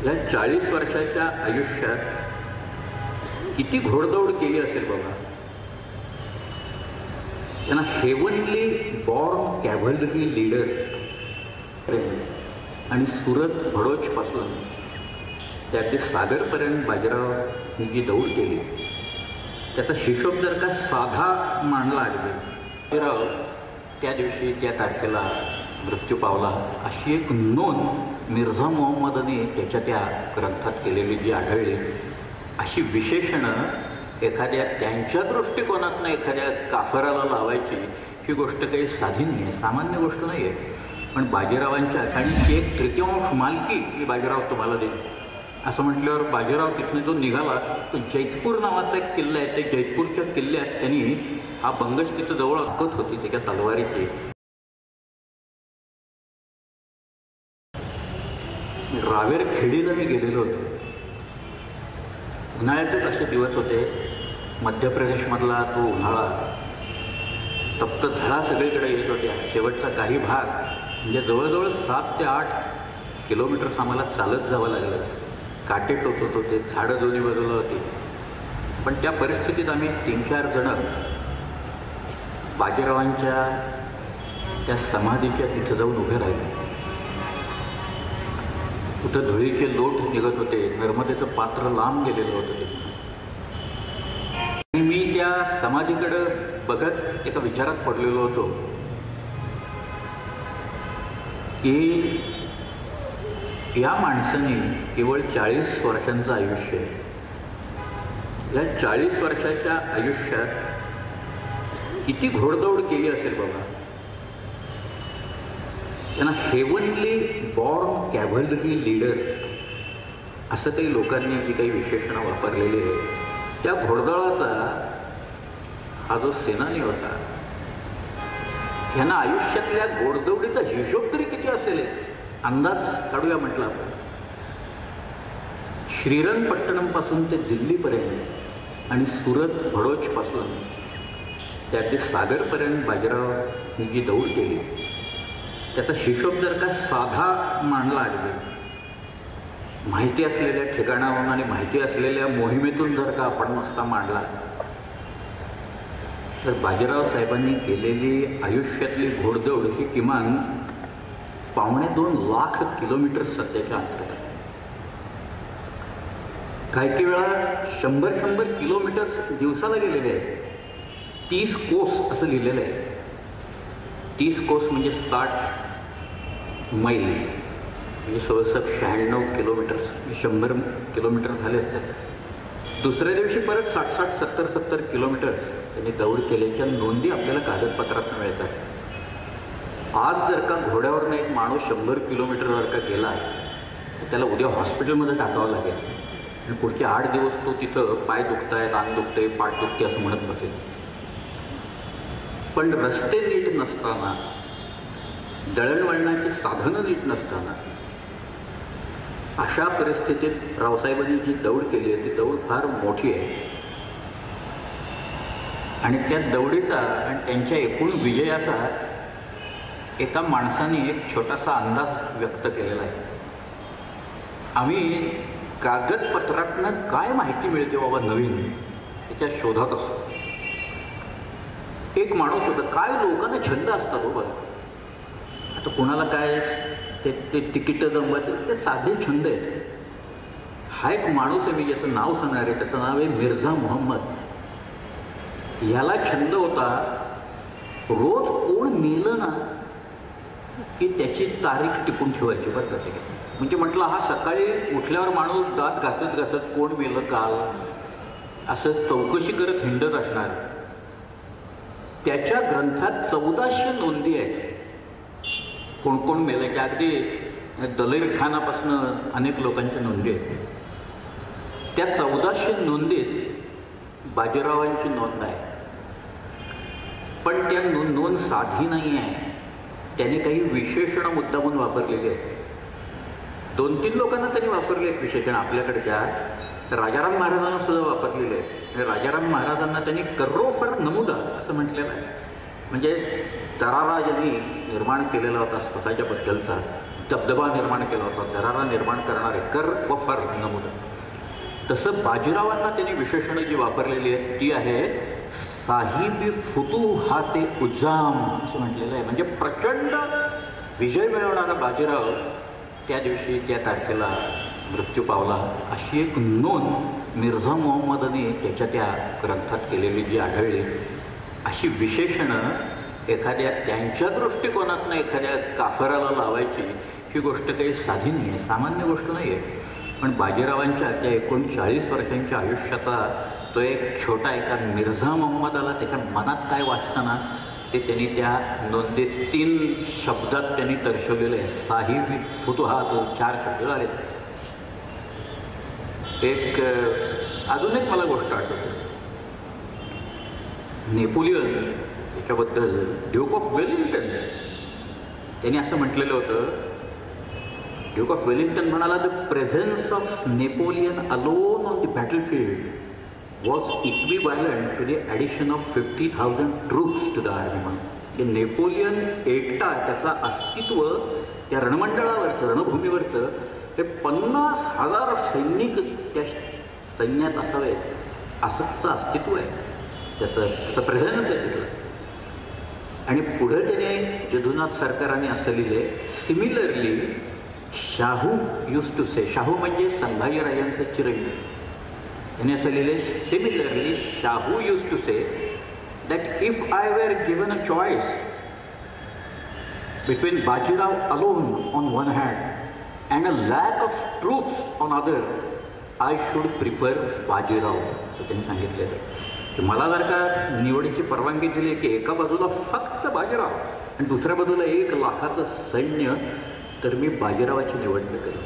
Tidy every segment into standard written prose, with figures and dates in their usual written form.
या 40 वर्षाच्या आयुष्यात किती घोडदौड केली असेल बघा. त्यांना हेवनली बॉर्न कॅव्हलरी लीडर आणि सुरत भडोच पासून ते अगदी सागरपर्यंत बाजीराव ही जी दौड केली त्याचा हिशोब जर का साधा मांडला अगदी, बाजीराव त्या दिवशी त्या तारखेला मृत्यू पावला अशी एक नोंद मिर्झा मोहम्मदने त्याच्या त्या ग्रंथात केलेली जी आढळली. अशी विशेषणं एखाद्या त्यांच्या दृष्टिकोनातून एखाद्या काफराला लावायची ही गोष्ट काही साधी नाही आहे, सामान्य गोष्ट नाही आहे. पण बाजीरावांच्या आणि एक तृतीयांश मालकी ही बाजीराव तुम्हाला देईल असं म्हटल्यावर बाजीराव तिथून जो निघाला तो जैतपूर नावाचा एक किल्ला आहे. ते जैतपूरच्या किल्ल्यात त्यांनी हा बंगश तिथं जवळ अकत होती त्याच्या तलवारीची. रावेर खेडीला मी गेलेलो होतो. उन्हाळ्याचेच असे दिवस होते. मध्य प्रदेशमधला तो उन्हाळा तप्त झळा सगळीकडे येत होत्या. शेवटचा काही भाग म्हणजे जवळजवळ 7 ते 8 किलोमीटर्स आम्हाला चालत जावं लागलं. काटे टोचत होते, झाडं दोन्ही बाजूला होती. पण त्या परिस्थितीत आम्ही 3-4 जणं बाजीरावांच्या त्या समाधीच्या तिथं जाऊन उभे राहिले. कुठं धुळीचे लोट निघत होते, नर्मदेचं पात्र लांब गेलेलं होतं ते. आणि मी त्या समाधीकडं बघत एका विचारात पडलेलो होतो की या माणसाने केवळ 40 वर्षांचं आयुष्य, या 40 वर्षाच्या आयुष्यात किती घोडदौड केली असेल बघा. त्यांना हेवनली बॉर्न कॅव्हलरी लीडर असं काही लोकांनी जी काही विशेषणं वापरलेली आहे. त्या घोडदळाचा हा जो सेनानी होता ह्यांना आयुष्यातल्या घोडदौडीचा हिशोब तरी किती असेल अंदाज काढूया म्हटलं आपण. श्रीरंगपट्टणम पासून ते दिल्लीपर्यंत आणि सुरत भडोच पासून ते अगदी सागरपर्यंत बाजीराव ही जी दौड केली त्याचा हिशोब जर का साधा मांडला अगदी, माहिती असलेल्या ठिकाणावरून आणि माहिती असलेल्या मोहिमेतून जर का आपण नुसता मांडला तर बाजीराव साहेबांनी केलेली आयुष्यातली घोडदौड ही किमान 2.25 लाख किलोमीटर सध्याच्या अंतरात. काही वेळा 100 किलोमीटर्स दिवसाला गेलेले आहेत. 30 कोस असं लिहिलेलं आहे. 30 कोस म्हणजे 60 मैल म्हणजे 96 किलोमीटर्स, 100 किलोमीटर झाले असतात. दुसऱ्या दिवशी परत 60-70 किलोमीटर त्यांनी दौड केल्याच्या नोंदी आपल्याला कागदपत्रात मिळतात. आज जर का घोड्यावरनं एक माणूस 100 किलोमीटर जर का गेला आहे तर त्याला उद्या हॉस्पिटलमध्ये टाकावं लागेल आणि पुढचे 8 दिवस तो तिथं पाय दुखतायत, अंग दुखते, पाठ दुखते असं म्हणत बसेल. पण रस्ते नीट नसताना, दळणवळणाची साधनं नीट नसताना अशा परिस्थितीत रावसाहेबांनी जी दौड केली आहे ती दौड फार मोठी आहे. आणि त्या दौडीचा आणि त्यांच्या एकूण विजयाचा एका माणसाने एक छोटासा अंदाज व्यक्त केलेला आहे. आम्ही कागदपत्रातनं काय माहिती मिळते बाबा नवीन त्याच्या शोधात असतो. एक माणूस होता, काय लोकांना छंद असतात हो बघा. आता कुणाला काय ते तिकीट जमवायचं ते साधे छंद आहेत. हा एक माणूस आहे, मी ज्याचं नाव सांगणार आहे, त्याचं नाव आहे मिर्झा मोहम्मद. ह्याला छंद होता रोज कोण मेलं ना की त्याची तारीख टिपून ठेवायची बरं का. म्हणजे म्हटलं हा सकाळी उठल्यावर माणूस दात घासत घासत कोण मेलं काल असं चौकशी करत हिंडत असणार. त्याच्या ग्रंथात 1400 नोंदी आहेत कोण कोण मेल्याच्या. अगदी दलेर खानापासून अनेक लोकांच्या नोंदी आहेत. त्या 1400 नोंदीत बाजीरावांची नोंद आहे. पण त्या नोंद साधी नाही आहे. त्याने काही विशेषणं मुद्दामून वापरलेली आहेत. 2-3 लोकांना त्यांनी वापरले आहेत विशेषण आपल्याकडच्या. राजाराम महाराजांना सुद्धा वापरलेले आहेत. आणि राजाराम महाराजांना त्यांनी कर्रोफर नमुदा असं म्हटलेलं आहे. म्हणजे दरारा ज्यांनी निर्माण केलेला होता स्वतःच्या बद्दलचा दबदबा निर्माण केला होता, दरारा निर्माण करणारे कर व फर नमुना. तसं बाजीरावांना त्यांनी विशेषणं जी वापरलेली आहेत ती आहे साहिबी फुतुहाते उज्जाम असं म्हटलेलं आहे. म्हणजे प्रचंड विजय मिळवणारा बाजीराव त्या दिवशी त्या तारखेला मृत्यू पावला अशी एक नोंद मिर्झा मोहम्मदने त्याच्या त्या ग्रंथात केलेली जी आढळली. अशी विशेषणं एखाद्या त्यांच्या दृष्टिकोनातनं एखाद्या काफराला लावायची ही गोष्ट काही साधी नाही आहे, सामान्य गोष्ट नाही आहे. पण बाजीरावांच्या त्या 39 वर्षांच्या आयुष्याचा तो एक छोटा एका मिर्झा मोहम्मदाला त्याच्या मनात काय वाटतं ना ते त्यांनी त्या नोंदीत 3 शब्दात त्यांनी दर्शवलेलं आहे. साहिब फुतुहात 4 शब्द आले. एक अजून एक मला गोष्ट आठवते. नेपोलियन त्याच्याबद्दल ड्यूक ऑफ वेलिंग्टन त्यांनी असं म्हटलेलं होतं. ड्यूक ऑफ वेलिंग्टन म्हणाला the presence of Napoleon alone on the battlefield was equivalent to the addition of 50,000 troops to the army. म्हणजे नेपोलियन एकटा त्याचा अस्तित्व त्या रणमंडळावरचं रणभूमीवरचं हे 50,000 सैनिक त्या सैन्यात असावेत असंच अस्तित्व आहे त्याचं प्रेझेन्स आहे तिथलं. आणि पुढे त्याने जदुनाथ सरकाराने असं लिहिले similarly Shahu used to say, Shahu म्हणजे संभाजीराजांचे चिरंजीव, त्याने असं लिहिले similarly Shahu used to say that if I were given a choice between Bajirao alone on one hand and a lakh of troops on other I should prefer Bajirao असं त्यांनी सांगितलेलं की मला जर का निवडीची परवानगी दिली की एका बाजूला फक्त बाजीराव आणि दुसऱ्या बाजूला 1,00,000चं सैन्य तर मी बाजीरावाची निवड करेन.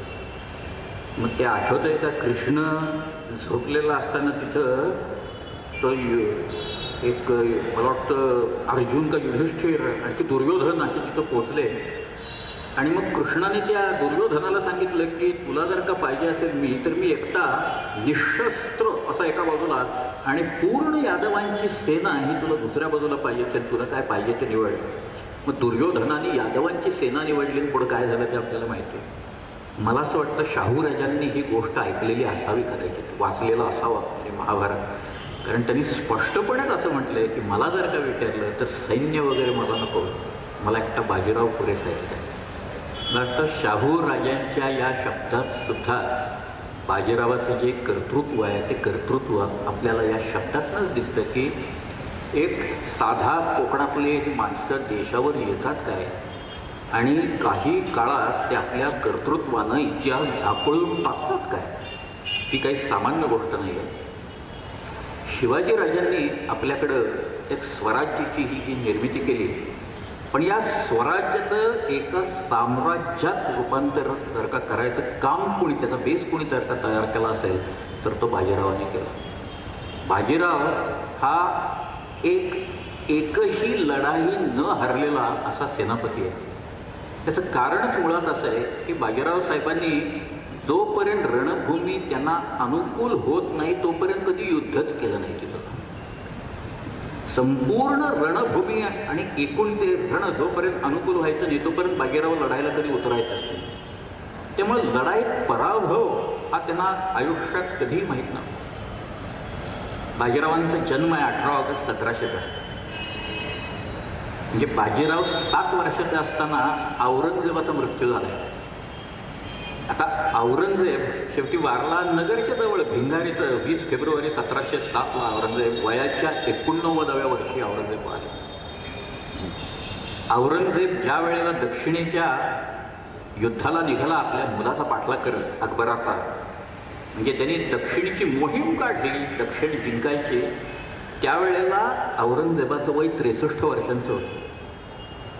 मग ते आठवतं आहे का कृष्ण झोपलेला असताना तिथं तो एक मला वाटतं अर्जुन का युधिष्ठिर आणि दुर्योधन असे तिथं पोचले आणि मग कृष्णाने त्या दुर्योधनाला सांगितलं की तुला जर का पाहिजे असेल तर मी एकटा निशस्त्र असा एका बाजूला आणि पूर्ण यादवांची सेना ही तुला दुसऱ्या बाजूला पाहिजे असेल, तुला काय पाहिजे ते निवड. मग दुर्योधनाने यादवांची सेना निवडली आणि पुढं काय झालं ते आपल्याला माहिती आहे. मला असं वाटतं शाहू राजांनी ही गोष्ट ऐकलेली असावी, कदाचित वाचलेला असावा हे महाभारत. कारण त्यांनी स्पष्टपणेच असं म्हटलं आहे की मला जर का विचारलं तर सैन्य वगैरे मला नको, मला एकटा बाजीराव पुरेसा आहे. नंतर शाहू राजांच्या या शब्दात सुद्धा बाजीरावाचं जे कर्तृत्व आहे ते कर्तृत्व आपल्याला या शब्दातनंच दिसतं की एक साधा कोकणातले माणसं देशावर येतात काय आणि काही काळात ते आपल्या कर्तृत्वानं इतिहास झापळून टाकतात काय, ती काही सामान्य गोष्ट नाही आहे. शिवाजी राजांनी आपल्याकडं एक स्वराज्याची ही जी निर्मिती केली पण या स्वराज्याचं एका साम्राज्यात रूपांतर जर का करायचं काम कोणी त्याचा बेस कोणी जर का तयार केला असेल तर तो बाजीरावाने केला. बाजीराव हा एकही लढाई न हरलेला असा सेनापती आहे. त्याचं कारणच मुळात असं आहे की बाजीराव साहेबांनी जोपर्यंत रणभूमी त्यांना अनुकूल होत नाही तोपर्यंत कधी युद्धच केलं नाही. तिथं संपूर्ण रणभूमी आणि एकूण ते रण जोपर्यंत अनुकूल व्हायचं नाही तोपर्यंत बाजीराव लढायला कधी उतरायचं नाही. त्यामुळे लढाईत पराभव हा त्यांना आयुष्यात कधीही माहीत नव्हता. बाजीरावांचा जन्म आहे 18 ऑगस्ट 1700. म्हणजे बाजीराव 7 वर्षाचे असताना औरंगजेबाचा मृत्यू झाला. आता औरंगजेब शेवटी वारला नगरच्या जवळ भिंगारीचं 20 फेब्रुवारी 1707ला औरंगजेब वयाच्या 89व्या वर्षी औरंगजेब आले. औरंगजेब ज्या वेळेला दक्षिणेच्या युद्धाला निघाला आपल्या मुलाचा पाठलाग करत अकबराचा, म्हणजे त्यांनी दक्षिणेची मोहीम काढली दक्षिण जिंकायची, त्यावेळेला औरंगजेबाचं वय 63 वर्षांचं होतं.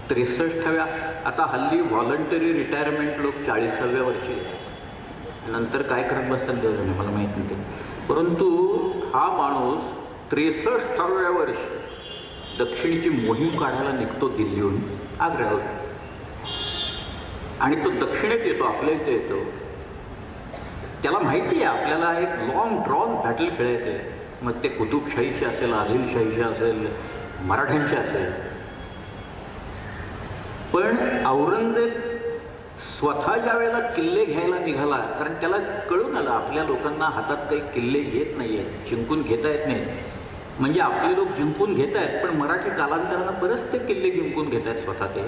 63व्या आता हल्ली व्हॉलंटरी रिटायरमेंट लोक 40व्या वर्षी येतात, नंतर काय करत बसतात देव मला माहीत नाही. परंतु हा माणूस 63व्या वर्षी दक्षिणेची मोहीम काढायला निघतो दिल्लीहून आग्र्यावर आणि तो दक्षिणेत येतो, आपल्या इथे येतो. त्याला माहिती आहे आपल्याला एक लॉंग ड्रॉन बॅटल खेळायचं आहे. मग ते कुतुबशाहीचे असेल, आदिलशाहीचे असेल, मराठ्यांचे असेल. पण औरंगजेब स्वतः ज्या वेळेला किल्ले घ्यायला निघाला, कारण त्याला कळून आलं आपल्या लोकांना हातात काही किल्ले येत नाहीयेत, जिंकून घेता येत नाही, म्हणजे आपले लोक जिंकून घेत आहेत पण मराठी कालांतरानं बरेच ते किल्ले जिंकून घेत आहेत स्वतः ते.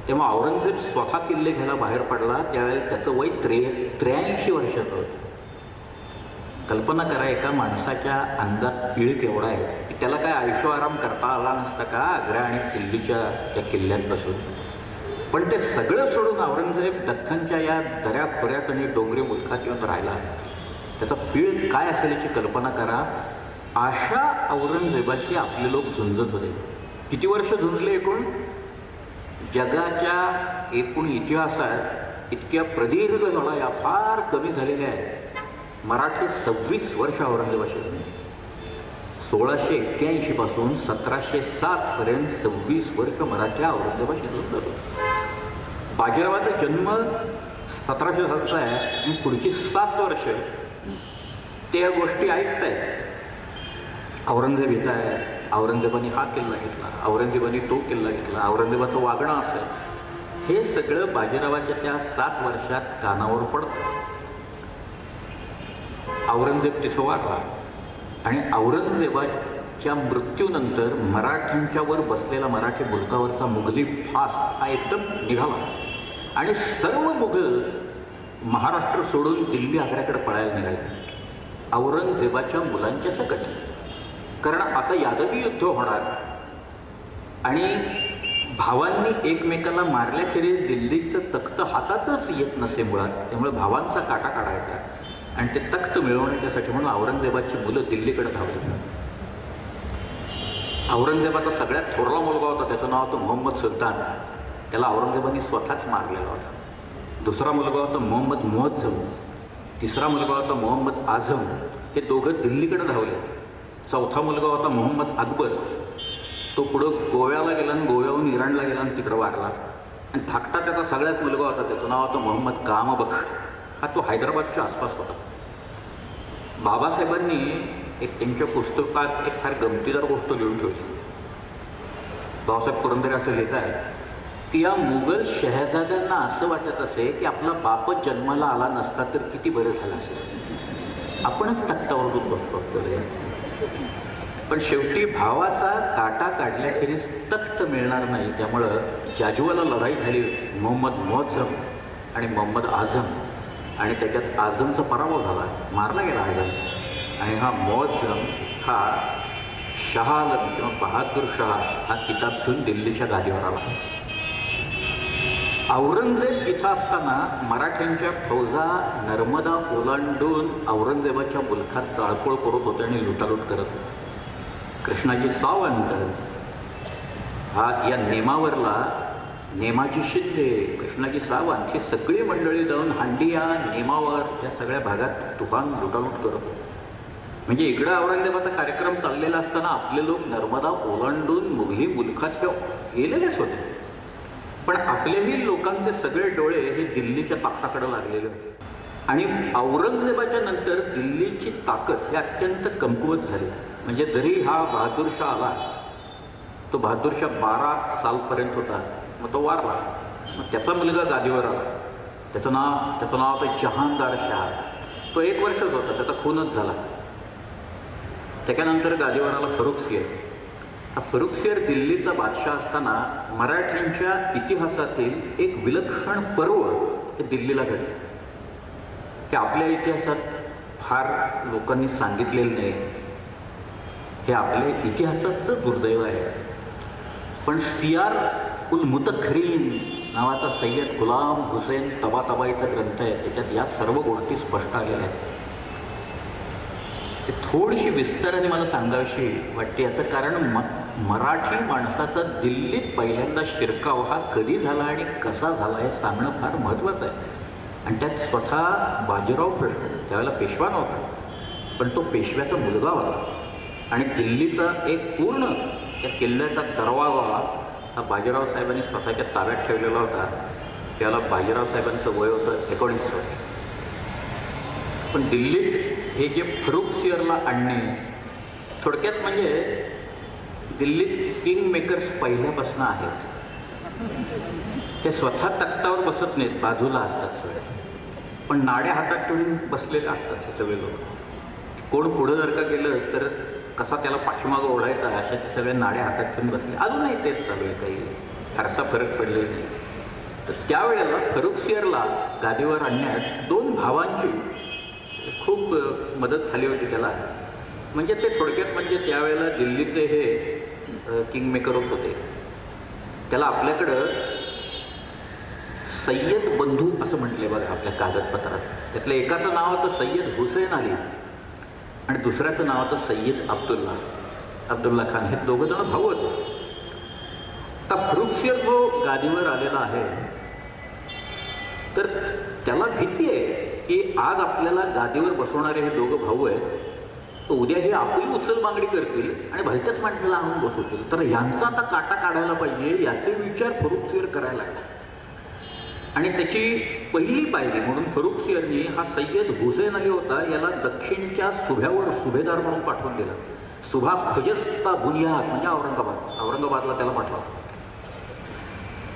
तेव्हा औरंगजेब स्वतः किल्ले घ्यायला बाहेर पडला त्यावेळेला त्याचं वय 83 वर्षाचं होतं. कल्पना करा एका माणसाच्या अंगात पीळ केवढा आहे की त्याला काय आयुष्य आराम करता आला नसता का आग्रा आणि दिल्लीच्या त्या किल्ल्यात बसून. पण ते सगळं सोडून औरंगजेब दख्खनच्या या दऱ्याखोऱ्यात आणि डोंगरी मुलखात येऊन राहिला. त्याचा पीळ काय असेल याची कल्पना करा. अशा औरंगजेबाशी आपले लोक झुंजत होते. किती वर्ष झुंजले एकूण? जगाच्या एकूण इतिहासात इतक्या प्रदीर्घ लढाया फार कमी झालेल्या आहेत. मराठी 26 वर्ष औरंगजेबाशी झाली. 1681 पासून 1707 पर्यंत 26 वर्ष मराठ्या औरंगजेबाशी झुंजत. बाजीरावाचा जन्म 1707चा आहे आणि पुढची 7 वर्ष त्या गोष्टी ऐकतायत. औरंगजेब येत आहे, औरंगजेबाने हा किल्ला घेतला, औरंगजेबाने तो किल्ला घेतला, औरंगजेबाचं वागणं असेल, हे सगळं बाजीरावाच्या त्या 7 वर्षात कानावर पडतं. औरंगजेब तिथं वाढला आणि औरंगजेबाच्या मृत्यूनंतर मराठ्यांच्यावर बसलेला मराठी मुलकावरचा मुघली फास हा एकदम निघाला आणि सर्व मुघल महाराष्ट्र सोडून दिल्ली आग्र्याकडे पळायला निघाले औरंगजेबाच्या मुलांच्या सकट. कारण आता यादवी युद्ध होणार आणि भावांनी एकमेकाला मारल्याखेरीज दिल्लीचं तख्त हातातच येत नसे मुळात, त्यामुळे भावांचा काटा काढायचा आणि ते तख्त मिळवण्यासाठी म्हणून औरंगजेबाची मुलं दिल्लीकडे धावली. औरंगजेबाचा सगळ्यात थोरला मुलगा होता, त्याचं नाव होतं मोहम्मद सुलतान. त्याला औरंगजेबाने स्वतःच मारलेला होता. दुसरा मुलगा होता मोहम्मद मुअज्जम, तिसरा मुलगा होता मोहम्मद आझम. हे दोघं दिल्लीकडे धावले. चौथा मुलगा होता मोहम्मद अकबर. तो पुढं गोव्याला गेला आणि गोव्याहून इराणला गेला आणि तिकडं वारला. आणि धाकटा त्याचा सगळ्यात मुलगा होता, त्याचं नाव होतं मोहम्मद कामबख्श. हा तो हैदराबादच्या आसपास होता. बाबासाहेबांनी एक त्यांच्या पुस्तकात एक फार गमतीदार गोष्ट लिहून ठेवली. बाबासाहेब पुरंदरे असं लिहित आहे की या मुघल शहजाद्यांना असं वाटत असे की आपला बापच जन्माला आला नसता तर किती बरं झालं असेल, आपणच तख्तावर बसतो असतो. पण शेवटी भावाचा काटा काढल्याखेरीज तख्त मिळणार नाही, त्यामुळं जाजुवाला लढाई झाली मोहम्मद मुअज्जम आणि मोहम्मद आझम, आणि त्याच्यात आझमचा पराभव झाला, मारला गेला आझम. आणि हा मुअज्जम हा शाह आलम किंवा बहादूर शाह हा किताब घेऊन दिल्लीच्या गादीवर आला. औरंगजेब इथं असताना मराठ्यांच्या फौजा नर्मदा ओलांडून औरंगजेबाच्या मुलखात जाळपोळ करत होते आणि लुटालूट करत होते. कृष्णाजी सावंत हा या नेमावरला, नेमाजी शिंदे, कृष्णाजी सावंत ही सगळी मंडळी जाऊन हांडिया, नेमावर या सगळ्या भागात तुफान लुटालूट करत होते. म्हणजे इकडं औरंगजेबाचा कार्यक्रम चाललेला असताना आपले लोक नर्मदा ओलांडून मुघली मुलखात गेलेलेच होते. पण आपलेही लोकांचे सगळे डोळे हे दिल्लीच्या ताकदाकडे लागलेले होते. आणि औरंगजेबाच्या नंतर दिल्लीची ताकद ही अत्यंत कमकुवत झाली. म्हणजे जरी हा बहादूरशाह आला, तो बहादूरशाह 12 सालपर्यंत होता, मग तो वारला. मग त्याचा मुलगा गादीवर आला, त्याचं नाव होतं जहांगीर शाह. तो 1 वर्षच होता, त्याचा खूनच झाला. त्याच्यानंतर गादीवर आला फरुखसिंह. हा फरुखसिंह दिल्लीचा बादशाह असताना मराठ्यांच्या इतिहासातील एक विलक्षण पर्व हे दिल्लीला घडलं. हे आपल्या इतिहासात फार लोकांनी सांगितलेलं नाही, हे आपल्या इतिहासाचं दुर्दैव आहे. पण सियार उल मुतखरीन नावाचा सय्यद गुलाम हुसेन तबातबाईचा ग्रंथ आहे, त्याच्यात या सर्व गोष्टी स्पष्ट आलेल्या आहेत. ते थोडीशी विस्ताराने मला सांगावीशी वाटते. याचं कारण मराठी माणसाचा दिल्लीत पहिल्यांदा शिरकाव हा कधी झाला आणि कसा झाला हे सांगणं फार महत्त्वाचं आहे. आणि त्यात स्वतः बाजीराव प्रश्न, त्यावेळेला पेशवा नव्हता, पण तो पेशव्याचा मुलगा होता. आणि दिल्लीचा एक पूर्ण त्या किल्ल्याचा दरवाजा हा बाजीराव साहेबांनी स्वतःच्या ताब्यात ठेवलेला होता. त्याला बाजीराव साहेबांचं वय होतं 19 वर्ष. पण दिल्लीत हे जे फरुखसिंहला आणणे, थोडक्यात म्हणजे दिल्लीत किंग मेकर्स पहिल्यापासून आहेत. ते स्वतः तख्तावर बसत नाहीत, बाजूला असतात सगळे, पण नाड्या हातात ठेवून बसलेले असतात हे सगळे लोक. कोण पुढं जर का गेलं तर कसा त्याला पाठीमागं ओढायचा अशा ते सगळे नाड्या हातात ठेवून बसले. अजूनही तेच चालू आहे, काही फारसा फरक पडलेला नाही. तर त्यावेळेला फरुखसियरला गादीवर आणण्यात दोन भावांची खूप मदत झाली होती त्याला. म्हणजे ते थोडक्यात म्हणजे त्यावेळेला दिल्लीचे हे किंगमेकरच होते. त्याला आपल्याकडं सय्यद बंधू असं म्हटले बघा आपल्या कागदपत्रात. त्यातल्या एकाचं नाव होतं सय्यद हुसेन अली आणि दुसऱ्याचं नाव होतं सय्यद अब्दुल्ला खान. हे दोघं जण भाऊ होते. आता फरुखसियर जो गादीवर आलेला आहे तर त्याला भीती आहे की आज आपल्याला गादीवर बसवणारे हे दोघं भाऊ आहेत, तर उद्या हे आपली उचल मागणी करतील आणि भलत्याच माणसाला आणून बसवतील. तर यांचा आता काटा काढायला पाहिजे याचे विचार फरुखसियर करायला लागला. आणि त्याची पहिली पायरी म्हणून फरुखसियरनी हा सय्यद हुसेन अली होता याला दक्षिणच्या सुभ्यावर सुभेदार म्हणून पाठवून दिला. सुभा खुजस्ता बुनियाद म्हणजे औरंगाबादला त्याला पाठवा.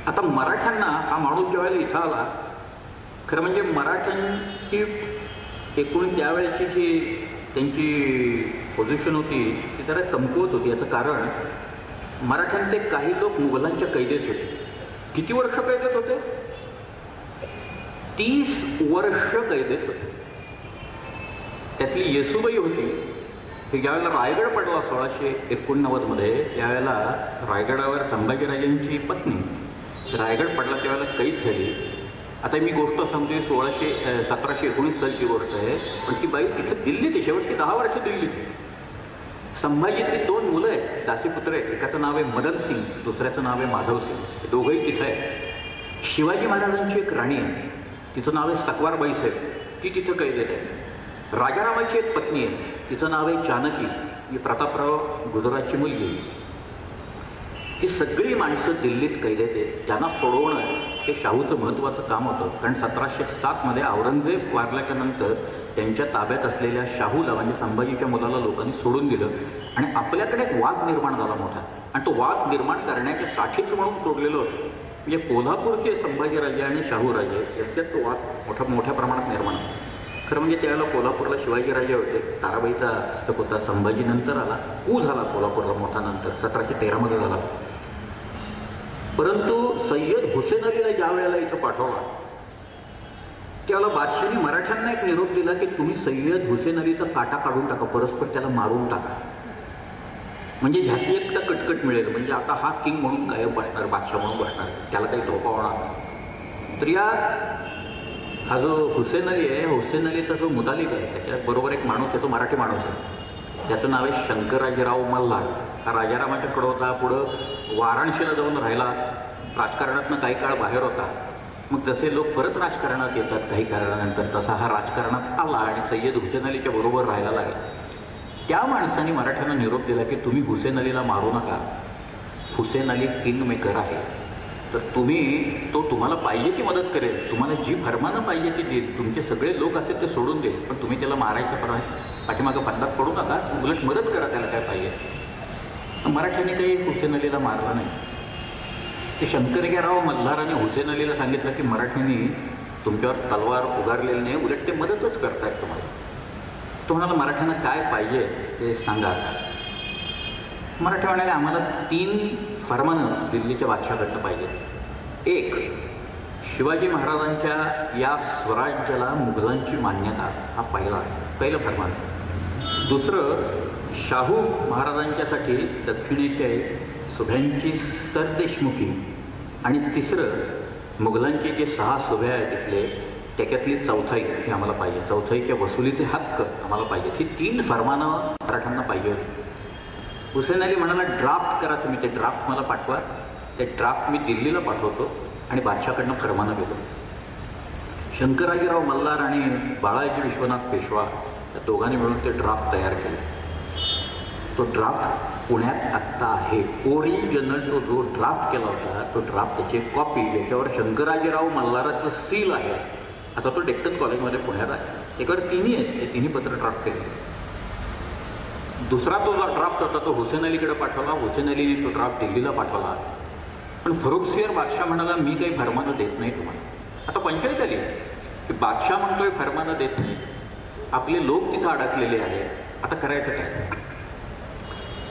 आता मराठ्यांना हा माणूस ज्या वेळेला इथं आला, खरं म्हणजे मराठ्यांची एकूण त्यावेळेची जी त्यांची पोझिशन होती ती जरा कमकुवत होती. याचं कारण मराठ्यांचे काही लोक मुघलांच्या कैदेत होते. किती वर्ष कैदेत होते? 30 वर्ष कैदेत होते. त्यातली येसुबाई होती की ज्यावेळेला रायगड पडला 1689 मध्ये, त्यावेळेला रायगडावर संभाजीराजांची पत्नी रायगड पडला त्यावेळेला कैद झाली. आता मी गोष्ट सांगतोय 1719 सालची गोष्ट आहे, पण ती बाई तिथे दिल्लीत आहे, शेवटची 10 वर्ष दिल्लीत. संभाजीची 2 मुलं आहेत, दासीपुत्र आहेत. एकाचं नाव आहे मदन सिंग, दुसऱ्याचं नाव आहे माधव सिंग. हे दोघंही तिथं आहे. शिवाजी महाराजांची एक राणी आहे, तिचं नाव आहे सकवारबाई साहेब, ती तिथं कैदेत आहे. राजारामाची एक पत्नी आहे, तिचं नाव आहे जानकी, ही प्रतापराव गुजरातची मुलगी. ही सगळी माणसं दिल्लीत कैदेत आहेत. त्यांना सोडवणं हे शाहूचं महत्त्वाचं काम होतं. कारण 1707 मध्ये औरंगजेब वारल्याच्या नंतर त्यांच्या ताब्यात असलेल्या शाहूला म्हणजे संभाजीच्या मुलाला लोकांनी सोडून दिलं आणि आपल्याकडे एक वाद निर्माण झाला मोठा. आणि तो वाद निर्माण करण्याच्या साठीच म्हणून सोडलेलं होतं. म्हणजे कोल्हापूरचे संभाजीराजे आणि शाहूराजे यांच्यात तो वाद मोठ्या प्रमाणात निर्माण झाला. खरं म्हणजे त्यावेळेला कोल्हापूरला शिवाजीराजे होते, ताराबाईचा हस्तक होता. संभाजी नंतर आला, झाला कोल्हापूरला मोठा नंतर 1713 मध्ये झाला. परंतु सय्यद हुसेन अलीला ज्या वेळेला इथं पाठवला त्यावेळेला बादशाहांनी मराठ्यांना एक निरोप दिला की तुम्ही सय्यद हुसेन अलीचा काटा काढून टाका, परस्पर त्याला मारून टाका, म्हणजे ह्याची एकदा कटकट मिळेल. म्हणजे आता हा किंग म्हणून कायम बसणार, बादशाह म्हणून बसणार, त्याला काही धोका होणार. तर या हा जो हुसेन अली आहे, हुसेन अलीचा जो मुतालिक आहे त्याच्याबरोबर एक माणूस आहे, तो मराठी माणूस आहे, त्याचं नाव आहे शंकराजीराव मल्हार. हा राजारामाच्याकडं होता, पुढं वाराणसीला जाऊन राहिला, राजकारणातनं काही काळ बाहेर होता. मग जसे लोक परत राजकारणात येतात काही कारणानंतर, तसा हा राजकारणात आला आणि सय्यद हुसेन अलीच्या बरोबर राहायला लागला. त्या माणसाने मराठ्यांना निरोप दिला की तुम्ही हुसेन अलीला मारू नका, हुसेन अली किंग मेकर आहे, तर तो तुम्हाला पाहिजे ती मदत करेल, तुम्हाला जी फरमानं पाहिजे ती देईल, तुमचे सगळे लोक असेल ते सोडून देईल, पण तुम्ही त्याला मारायचं पाठीमागं फंदात पडू नका, उलट मदत करा त्याला काय पाहिजे. मराठ्यांनी काही हुसेन अलीला मारला नाही. ते शंकरराव मल्हार आणि हुसेन अलीला सांगितलं की मराठ्यांनी तुमच्यावर तलवार उगारलेली नाही, उलट ते मदतच करतायत तुम्हाला मराठ्यांना काय पाहिजे ते सांगा. मराठी म्हणाले आम्हाला 3 फरमानं दिल्लीच्या बादशाहाकडनं पाहिजे. एक, शिवाजी महाराजांच्या या स्वराज्याला मुघलांची मान्यता, हा पहिलं फरमान. दुसरं, शाहू महाराजांच्यासाठी दक्षिणेच्या सुभ्यांची सरदेशमुखी. आणि तिसरं, मुघलांचे जे 6 सुभ्या आहेत तिथले त्याच्यातली चौथाई हे आम्हाला पाहिजे, चौथाईच्या वसुलीचे हक्क आम्हाला पाहिजे. ही 3 फरमानं मराठ्यांना पाहिजे होती. हुसेन अली म्हणाला ड्राफ्ट करा तुम्ही, ते ड्राफ्ट मला पाठवा. ते ड्राफ्ट मी दिल्लीला पाठवतो आणि बादशाहाकडनं फरमानं गेलो. शंकराजीराव मल्हार आणि बाळाजी विश्वनाथ पेशवा या दोघांनी मिळून ते ड्राफ्ट तयार केले. तो ड्राफ्ट पुण्यात आत्ता आहे. ओरिजिनल तो जो ड्राफ्ट केला होता तो ड्राफ्ट, त्याची कॉपी ज्याच्यावर शंकराजीराव मल्हाराचं सील आहे, आता तो डेक्कन कॉलेजमध्ये पुण्यात आहे. त्याच्यावर 3 आहेत, ते 3 पत्र ड्राफ्ट केले. दुसरा तो जो ड्राफ्ट होता तो हुसेन अलीकडे पाठवला. हुसेन अलीने तो ड्राफ्ट दिल्लीला पाठवला पण फरुखसियर बादशाह म्हणाला मी काही फरमानं देत नाही तुम्हाला. आता पंचायत आली की बादशाह म्हणतोय फरमानं देत नाही, आपले लोक तिथं अडकलेले आहेत, आता करायचं काय?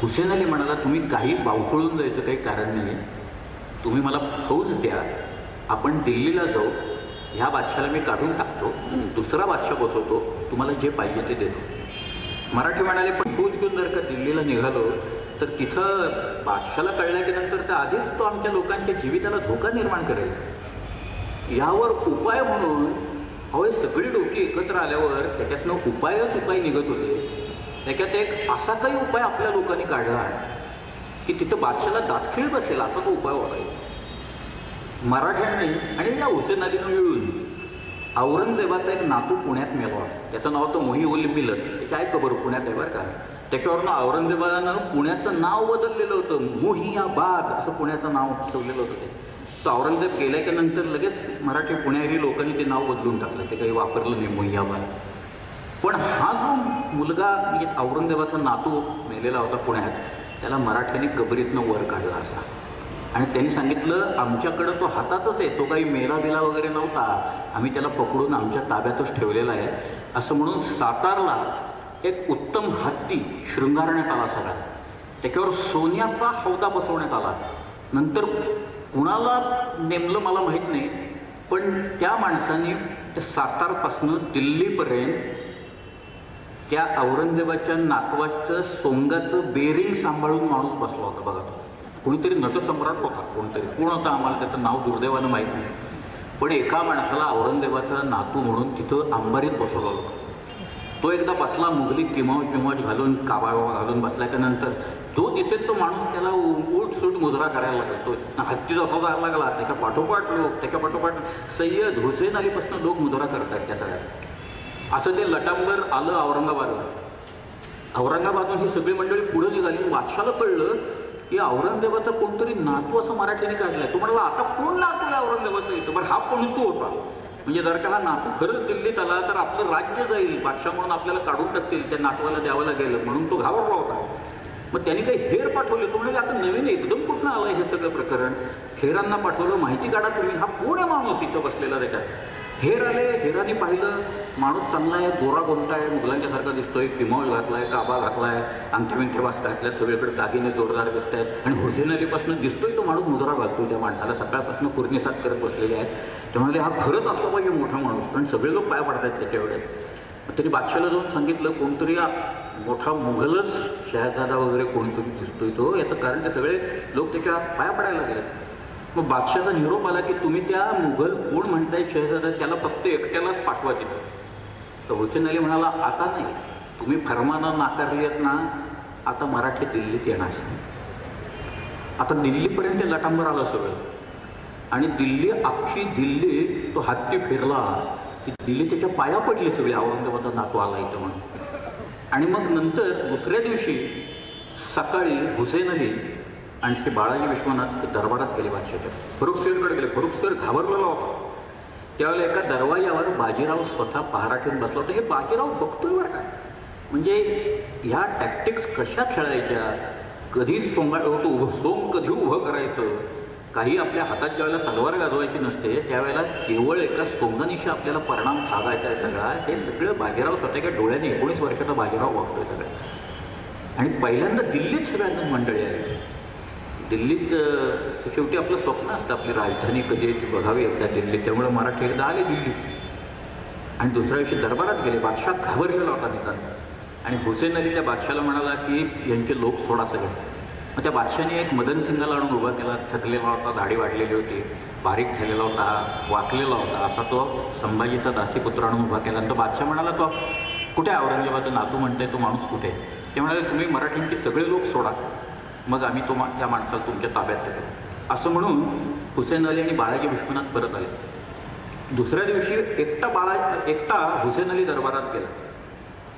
हुसेन अली म्हणाला तुम्ही काही बावचळून जायचं काही कारण नाही, तुम्ही मला फौज द्या, आपण दिल्लीला जाऊ, ह्या बादशाला मी काढून टाकतो, दुसरा बादशाह बसवतो, तुम्हाला जे पाहिजे ते देतो. मराठी म्हणाले पण फौज घेऊन जर का दिल्लीला निघालो तर तिथं बादशाला कळल्या की नंतर तर आधीच तो आमच्या लोकांच्या जीविताला धोका निर्माण करेल. यावर उपाय म्हणून अहो सगळी डोकी एकत्र आल्यावर त्याच्यातनं उपायच उपाय निघत होते. त्याच्यात एक असा काही उपाय आपल्या लोकांनी काढला की तिथं बादशाला दातखिळ बसेल असा तो उपाय होता. मराठ्यांनी आणि या हुसेन अलीनं मिळून औरंगजेबाचा एक नातू पुण्यात मेला, त्याचं नाव होतं मोही उल मिलत, त्याची आहे कबर पुण्यात आहे बरं का. त्याच्यावरनं औरंगजेबानं पुण्याचं नाव बदललेलं होतं, मोहियाबाद असं पुण्याचं नाव ठेवलेलं होतं. तर औरंगजेब गेल्याच्या नंतर लगेच मराठी पुणेरी लोकांनी ते नाव बदलून टाकलं, ते काही वापरलं नाही मोहियाबाद. पण हा जो मुलगा म्हणजे औरंगजेबाचा नातू मेलेला होता पुण्यात, त्याला मराठ्यांनी कबरीतनं वर काढला असा, आणि त्यांनी सांगितलं आमच्याकडं तो हातातच आहे, तो काही मेला बिला वगैरे नव्हता, आम्ही त्याला पकडून आमच्या ताब्यातच ठेवलेला आहे असं म्हणून सातारला एक उत्तम हत्ती शृंगारण्यात आला सगळा. त्याच्यावर सोन्याचा हौदा बसवण्यात आला. नंतर कुणाला नेमलं मला माहीत नाही, पण त्या माणसाने त्या सातारपासनं दिल्लीपर्यंत त्या औरंगजेबाच्या नातवाचं सोंगाचं बेरिंग सांभाळून माणूस बसला होता बघा. कोणीतरी नटसम्राट होता, कोणतरी कोण होता आम्हाला त्याचं नाव दुर्दैवानं माहीत नाही, पण एका माणसाला औरंगजेबाचा नातू म्हणून तिथं अंबारीत बसवला होता. तो एकदा बसला, मुघली किमावच घालून काबावा घालून बसल्याच्या नंतर जो दिसेल तो माणूस त्याला उठसूट मुजरा करायला लागला. तो हत्ती जसा जायला लागला, त्याच्या पाठोपाठ सय्यद हुसेन अलीपासून लोक मुजरा करतात त्या सगळ्या. असं ते लटांबर आलं औरंगाबादला. औरंगाबादून ही सगळी मंडळी पुढे निघाली. बादशाला कळलं की औरंगजेबाचा कोणतरी नातू असं मराठीने काढलाय. तो म्हणाला आता कोण नातू आहे औरंगजेबाचा इथं? बरं हा कोण तू होता? म्हणजे जर का हा नातू खरंच दिल्लीत आला तर आपलं राज्य जाईल, बादशाह म्हणून आपल्याला काढून टाकतील, त्या नातवाला द्यावं लागेल, म्हणून तो घाबरला होता. मग त्यांनी काही हेर पाठवले. तो म्हणजे आता नवीन एकदम कुठनं आलं हे सगळं प्रकरण? हेरांना पाठवलं, माहिती काढा तुम्ही, हा कोण आहे माणूस इथं बसलेला त्याच्यात. हेर आले, हेरांनी पाहिलं माणूस चांगला आहे, गोरा गोमटा आहे, मुघलांच्या सारखा दिसतोय, किमौल घातलाय, काबा घातलाय, अंगठी बिंठी वाजता घातल्यात, सगळीकडे दागिने जोरदार दिसत आहेत, आणि हुसेन अलीपासून दिसतोय तो माणूस मुजरा घालतोय. त्या माणसाला सकाळपासून कुर्निसात करत बसलेले आहेत. त्यामुळे हा खरंच असला पाहिजे मोठा माणूस, कारण सगळे लोक पाय पडतात त्याच्या वेळेत. तरी बादशाला जाऊन सांगितलं कोणतरी मोठा मुघलच शहजादा वगैरे कोणतरी दिसतोय तो, याचं कारण ते सगळे लोक त्याच्या पाया पडायला लागले. मग बादशाचा निरोप आला की तुम्ही त्या मुघल कोण म्हणताय शहजादा, त्याला फक्त एकट्यालाच पाठवा तिथं. तर हुसेन अली म्हणाला आता नाही, तुम्ही फरमानं नाकारली आहेत ना, आता मराठी दिल्लीत येणार. आता दिल्लीपर्यंत लटांबर आलं सगळं, आणि दिल्ली अख्खी दिल्ली तो हत्ती फिरला की दिल्ली त्याच्या पाया पडली सगळी, औरंगजेबाचा नातू आला इथं म्हणून. आणि मग नंतर दुसऱ्या दिवशी सकाळी हुसेन अली आणि ते बाळाजी विश्वनाथ ते दरबारात गेले बादशाच्या. फरुखसिरकडे गेले. फरुखसिर घाबरलेला होता. त्यावेळेला एका दरवाजावर बाजीराव स्वतः पहारा ठेवून बसला होता. हे बाजीराव बघतोय बरं का, म्हणजे ह्या टॅक्टिक्स कशा खेळायच्या, कधी सोंग कधी उभं करायचं, काही आपल्या हातात ज्यावेळेला तलवार गाजवायची नसते त्यावेळेला केवळ एका सोंगानिशी आपल्याला परिणाम साधायचा आहे सगळा. हे सगळं बाजीराव स्वतःच्या डोळ्याने 19 वर्षाचा बाजीराव बघतोय सगळं. आणि पहिल्यांदा दिल्लीत सगळ्यांना मंडळी आहे. दिल्लीत शेवटी आपलं स्वप्न असतं आपली राजधानी कधी बघावी एकदा दिल्लीत, त्यामुळे मराठी एकदा आले दिल्लीत. आणि दुसऱ्या दिवशी दरबारात गेले. बादशाह घाबरलेला होता निदान. आणि हुसेन अली त्या बादशाला म्हणाला की यांचे लोक सोडा सगळे. मग त्या बादशाने एक मदन सिंगाला आणून उभा केला. थकलेला होता, दाढी वाढलेली होती, बारीक झालेला होता, वाकलेला होता, असा तो संभाजीचा दासीपुत्र आणून उभा केला. तो बादशाह म्हणाला तो कुठे औरंगजेबाचा नातू म्हणताय, तो माणूस कुठे? ते म्हणाले तुम्ही मराठींचे सगळे लोक सोडा, मग आम्ही त्या माणसाला तुमच्या ताब्यात देतो. असं म्हणून हुसेन अली आणि बाळाजी विश्वनाथ परत आले. दुसऱ्या दिवशी एकटा हुसेन अली दरबारात गेला.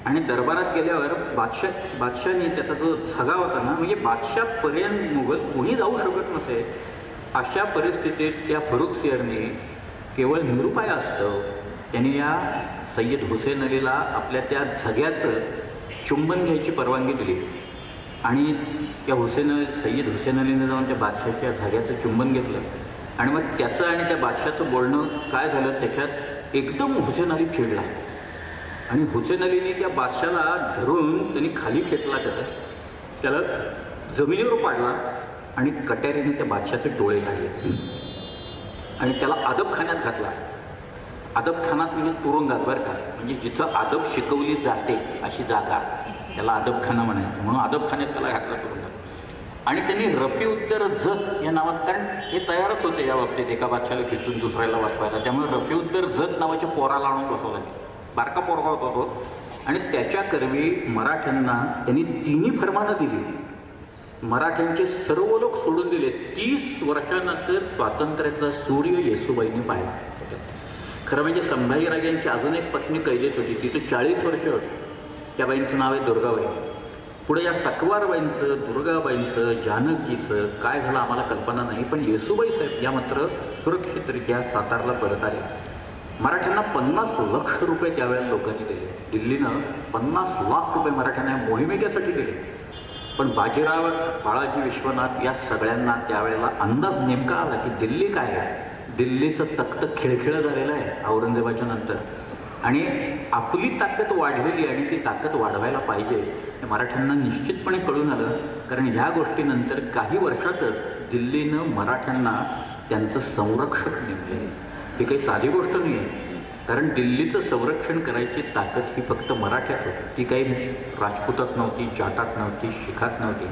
आणि दरबारात गेल्यावर बादशाहने त्याचा जो झगा होता ना, म्हणजे बादशाहपर्यंत मुघल कोणी जाऊ शकत नसे, अशा परिस्थितीत त्या फरुखसियरने केवळ निरुपाय असतं त्यांनी या सय्यद हुसेन अलीला आपल्या त्या झग्याचं चुंबन घ्यायची परवानगी दिली. आणि त्या सय्यद हुसेन अलीने जाऊन त्या बादशाच्या झाग्याचं चुंबन घेतलं आणि मग त्याचं आणि त्या बादशाचं बोलणं काय झालं, त्याच्यात एकदम हुसेन अली चिडला आणि हुसेन अलीने त्या बादशाला धरून त्यांनी खाली खेचला, त्याला जमिनीवर पाडला आणि कट्यारीने त्या बादशाचे डोळे काढले आणि त्याला अदबखान्यात घातला. अदबखानात म्हणजे तुरुंगात बरं का, म्हणजे जिथं अदब शिकवली जाते अशी जागा, त्याला अदबखाना म्हणायचं, म्हणून अदबखान्यात त्याला घातला तुरुंगात. आणि त्यांनी रफीउद्दर जत या नावात, कारण हे तयारच होते या बाबतीत एका बादशाला खिचून दुसऱ्याला वाचवायला, त्यामुळे रफीउद्दर जत नावाच्या पोराला आणून बसवला, बारका पोरगा होता तो. आणि त्याच्या करवी मराठ्यांना त्यांनी तिन्ही फरमानं दिली, मराठ्यांचे सर्व लोक सोडून दिले. 30 वर्षानंतर स्वातंत्र्याचा सूर्य येसूबाईंनी पाहिला. खरं म्हणजे संभाजीराजांची अजून एक पत्नी कैदेत होती, तिचं 40 वर्ष होती, त्या बाईंचं नाव आहे दुर्गाबाई. पुढे या सकवारबाईंचं, दुर्गाबाईंचं, जानकीचं काय झालं आम्हाला कल्पना नाही, पण येसूबाई साहेब या मात्र सुरक्षितरित्या सातारला परत आले. मराठ्यांना 50 लाख रुपये त्यावेळेला लोकांनी दिले, दिल्लीनं 50 लाख रुपये मराठ्यांना मोहिमेच्यासाठी दिले. पण बाजीराव, बाळाजी विश्वनाथ या सगळ्यांना त्यावेळेला अंदाज नेमका आला की दिल्ली काय आहे, दिल्लीचं तख्त खिळखिळं झालेलं आहे औरंगजेबाच्या नंतर आणि आपली ताकद वाढलेली आणि ती ताकद वाढवायला पाहिजे हे मराठ्यांना निश्चितपणे कळून आलं. कारण ह्या गोष्टीनंतर काही वर्षातच दिल्लीनं मराठ्यांना त्यांचं संरक्षक नेमले. ही काही साधी गोष्ट नाही आहे, कारण दिल्लीचं संरक्षण करायची ताकद ही फक्त मराठ्यात होती, ती काही राजपुतात नव्हती, जाटात नव्हती, शिखात नव्हती,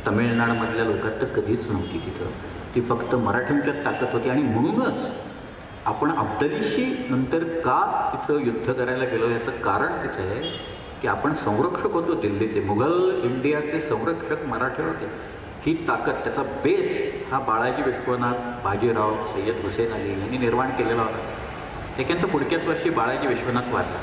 तमिळनाडूमधल्या लोकात तर कधीच नव्हती तिथं, ती फक्त मराठ्यांच्यात ताकद होती. आणि म्हणूनच आपण अब्दालीशी नंतर का तिथं युद्ध करायला गेलो याचं कारण तिथं आहे की आपण संरक्षक होतो दिल्लीचे, मुघल इंडियाचे संरक्षक मराठे होते. ही ताकद, त्याचा बेस हा बाळाजी विश्वनाथ, बाजीराव, सय्यद हुसेन अली यांनी निर्माण केलेला होता. त्याच्यानंतर पुढच्याच वर्षी बाळाजी विश्वनाथ वारला.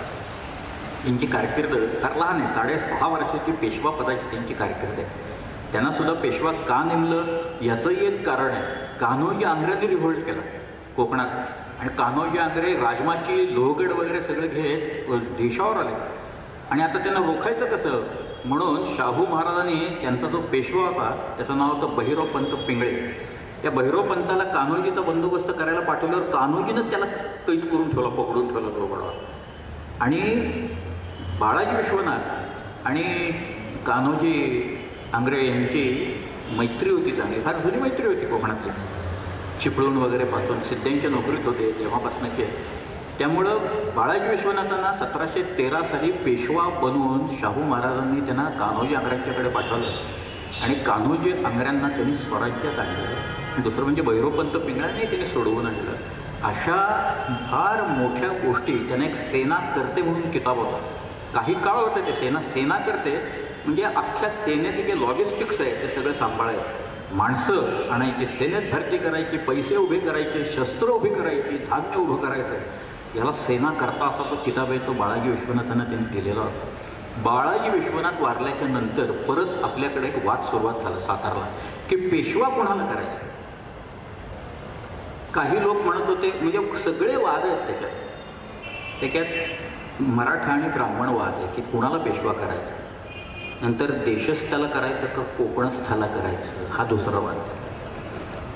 यांची कारकीर्द फार लहान आहे, 6.5 वर्षाची पेशवा पदाची त्यांची कारकीर्द आहे. त्यांना सुद्धा पेशवा का नेमलं याचंही एक कारण आहे. कान्होजी आंग्र्यांनी रिव्होल्ट केला कोकणात आणि कान्होजी आंग्रे राजमाची लोहगड वगैरे सगळे घेत देशावर आले आणि आता त्यांना रोखायचं कसं, म्हणून शाहू महाराजांनी त्यांचा जो पेशवा होता त्याचं नाव होतं बहिरोपंत पिंगळे. त्या बहिरोपंताला कान्होजीचा बंदोबस्त करायला पाठवल्यावर कान्होजीनंच त्याला कैद करून ठेवला, पकडून ठेवला लोहगडावर. आणि बाळाजी विश्वनाथ आणि कान्होजी आंग्रे यांची मैत्री होती चांगली, फार जुनी मैत्री होती कोकणातली, चिपळूण वगैरे पासून सिद्ध्यांच्या नोकरीत होते तेव्हापासूनचे. त्यामुळं बाळाजी विश्वनाथांना 1713 साली पेशवा बनवून शाहू महाराजांनी त्यांना कान्होजी आंग्र्यांच्याकडे पाठवलं आणि कान्होजी आंग्र्यांना त्यांनी स्वराज्यात आणलं. दुसरं म्हणजे बहिरोपंत पिंगळ्यांनी त्यांनी सोडवून आणलं. अशा फार मोठ्या गोष्टी, त्यांना एक सेना करते म्हणून किताब होता, काही काळ होतं ते सेना करते म्हणजे अख्ख्या सेनेचे जे लॉजिस्टिक्स आहे ते सगळं सांभाळायचं, माणसं आणायची, सेनेत भरती करायची, पैसे उभे करायचे, शस्त्र उभी करायची, धान्य उभं करायचं, याला सेना करता असा तो किताब आहे, तो बाळाजी विश्वनाथांना त्यांनी दिलेला होता. बाळाजी विश्वनाथ वारल्याच्या नंतर परत आपल्याकडे एक वाद सुरुवात झाला सातारला की पेशवा कोणाला करायचा. काही लोक म्हणत होते, म्हणजे सगळे वाद आहेत त्याच्यात मराठा आणि ब्राह्मण वाद आहे की कुणाला पेशवा करायचा, नंतर देशस्थाला करायचं का कोकणस्थाला करायचं, हा दुसरा वाद.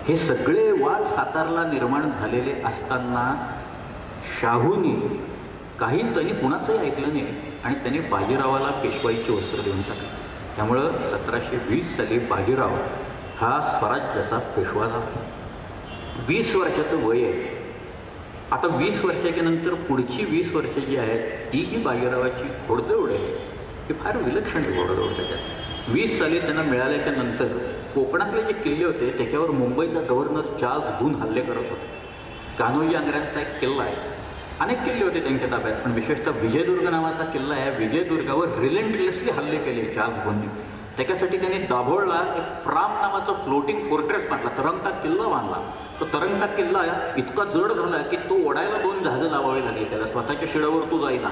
हे सगळे वाद सातारला निर्माण झालेले असताना शाहूनी त्यांनी कुणाचंही ऐकलं नाही आणि त्यांनी बाजीरावाला पेशवाईची वस्त्र देऊन टाकली. त्यामुळं 1720 साली बाजीराव हा स्वराज्याचा पेशवा झाला. 20 वर्षाचं वय आहे. आता 20 वर्षाच्या नंतर पुढची 20 वर्ष जी आहेत ती ही बाजीरावाची घोडदौड आहे, ही फार विलक्षण आहे घोडदौड. त्याच्यात 20 साली त्यांना मिळाल्याच्या नंतर कोकणातले जे किल्ले होते त्याच्यावर मुंबईचा गव्हर्नर चार्ल्स बून हल्ले करत होते. कान्होजी आंग्र्यांचा एक किल्ला आहे, अनेक किल्ले होते त्यांच्या ताब्यात, पण विशेषतः विजयदुर्ग नावाचा किल्ला आहे, विजयदुर्गावर रिलेंटलेसली हल्ले केले चार्ल्स बूनने. त्याच्यासाठी त्यांनी दाभोळला एक फ्राम नावाचा फ्लोटिंग फोर्ट्रेस बांधला, तरंगता किल्ला बांधला. तो तरंगता किल्ला इतका जड झाला की तो ओढायला 2 जहाजं लावावी लागली त्याला, स्वतःच्या शिडावर तो जाईना.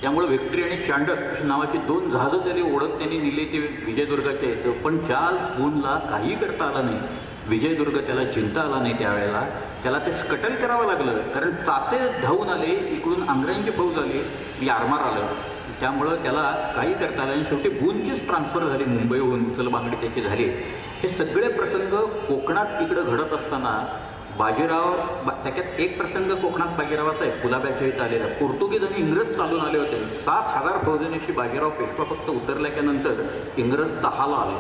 त्यामुळे व्हिक्ट्री आणि चांडक नावाची 2 जहाजं त्यांनी ओढत त्यांनी नेली ते विजयदुर्गाच्या येतं. पण चार्ल्स बूनला काही करता आलं नाही, विजयदुर्ग त्याला जिंकता आला नाही. त्यावेळेला त्याला ते स्कटल करावं लागलं, कारण चाचे धावून आले, इकडून आंग्र्यांची फौज आली, यारमार आलं, त्यामुळं त्याला काही करता आलं आणि शेवटी बूनचीच ट्रान्सफर झाली मुंबईहून, उचलबांगडी त्याची झाली. हे सगळे प्रसंग कोकणात इकडं घडत असताना त्याच्यात एक प्रसंग कोकणात बाजीरावाचा आहे, कुलाब्याच्या इथं आलेला. पोर्तुगीज आणि इंग्रज चालून आले होते. 7,000 फौजेनेशी बाजीराव पेशवा फक्त उतरल्याच्या नंतर इंग्रज 10ला आले.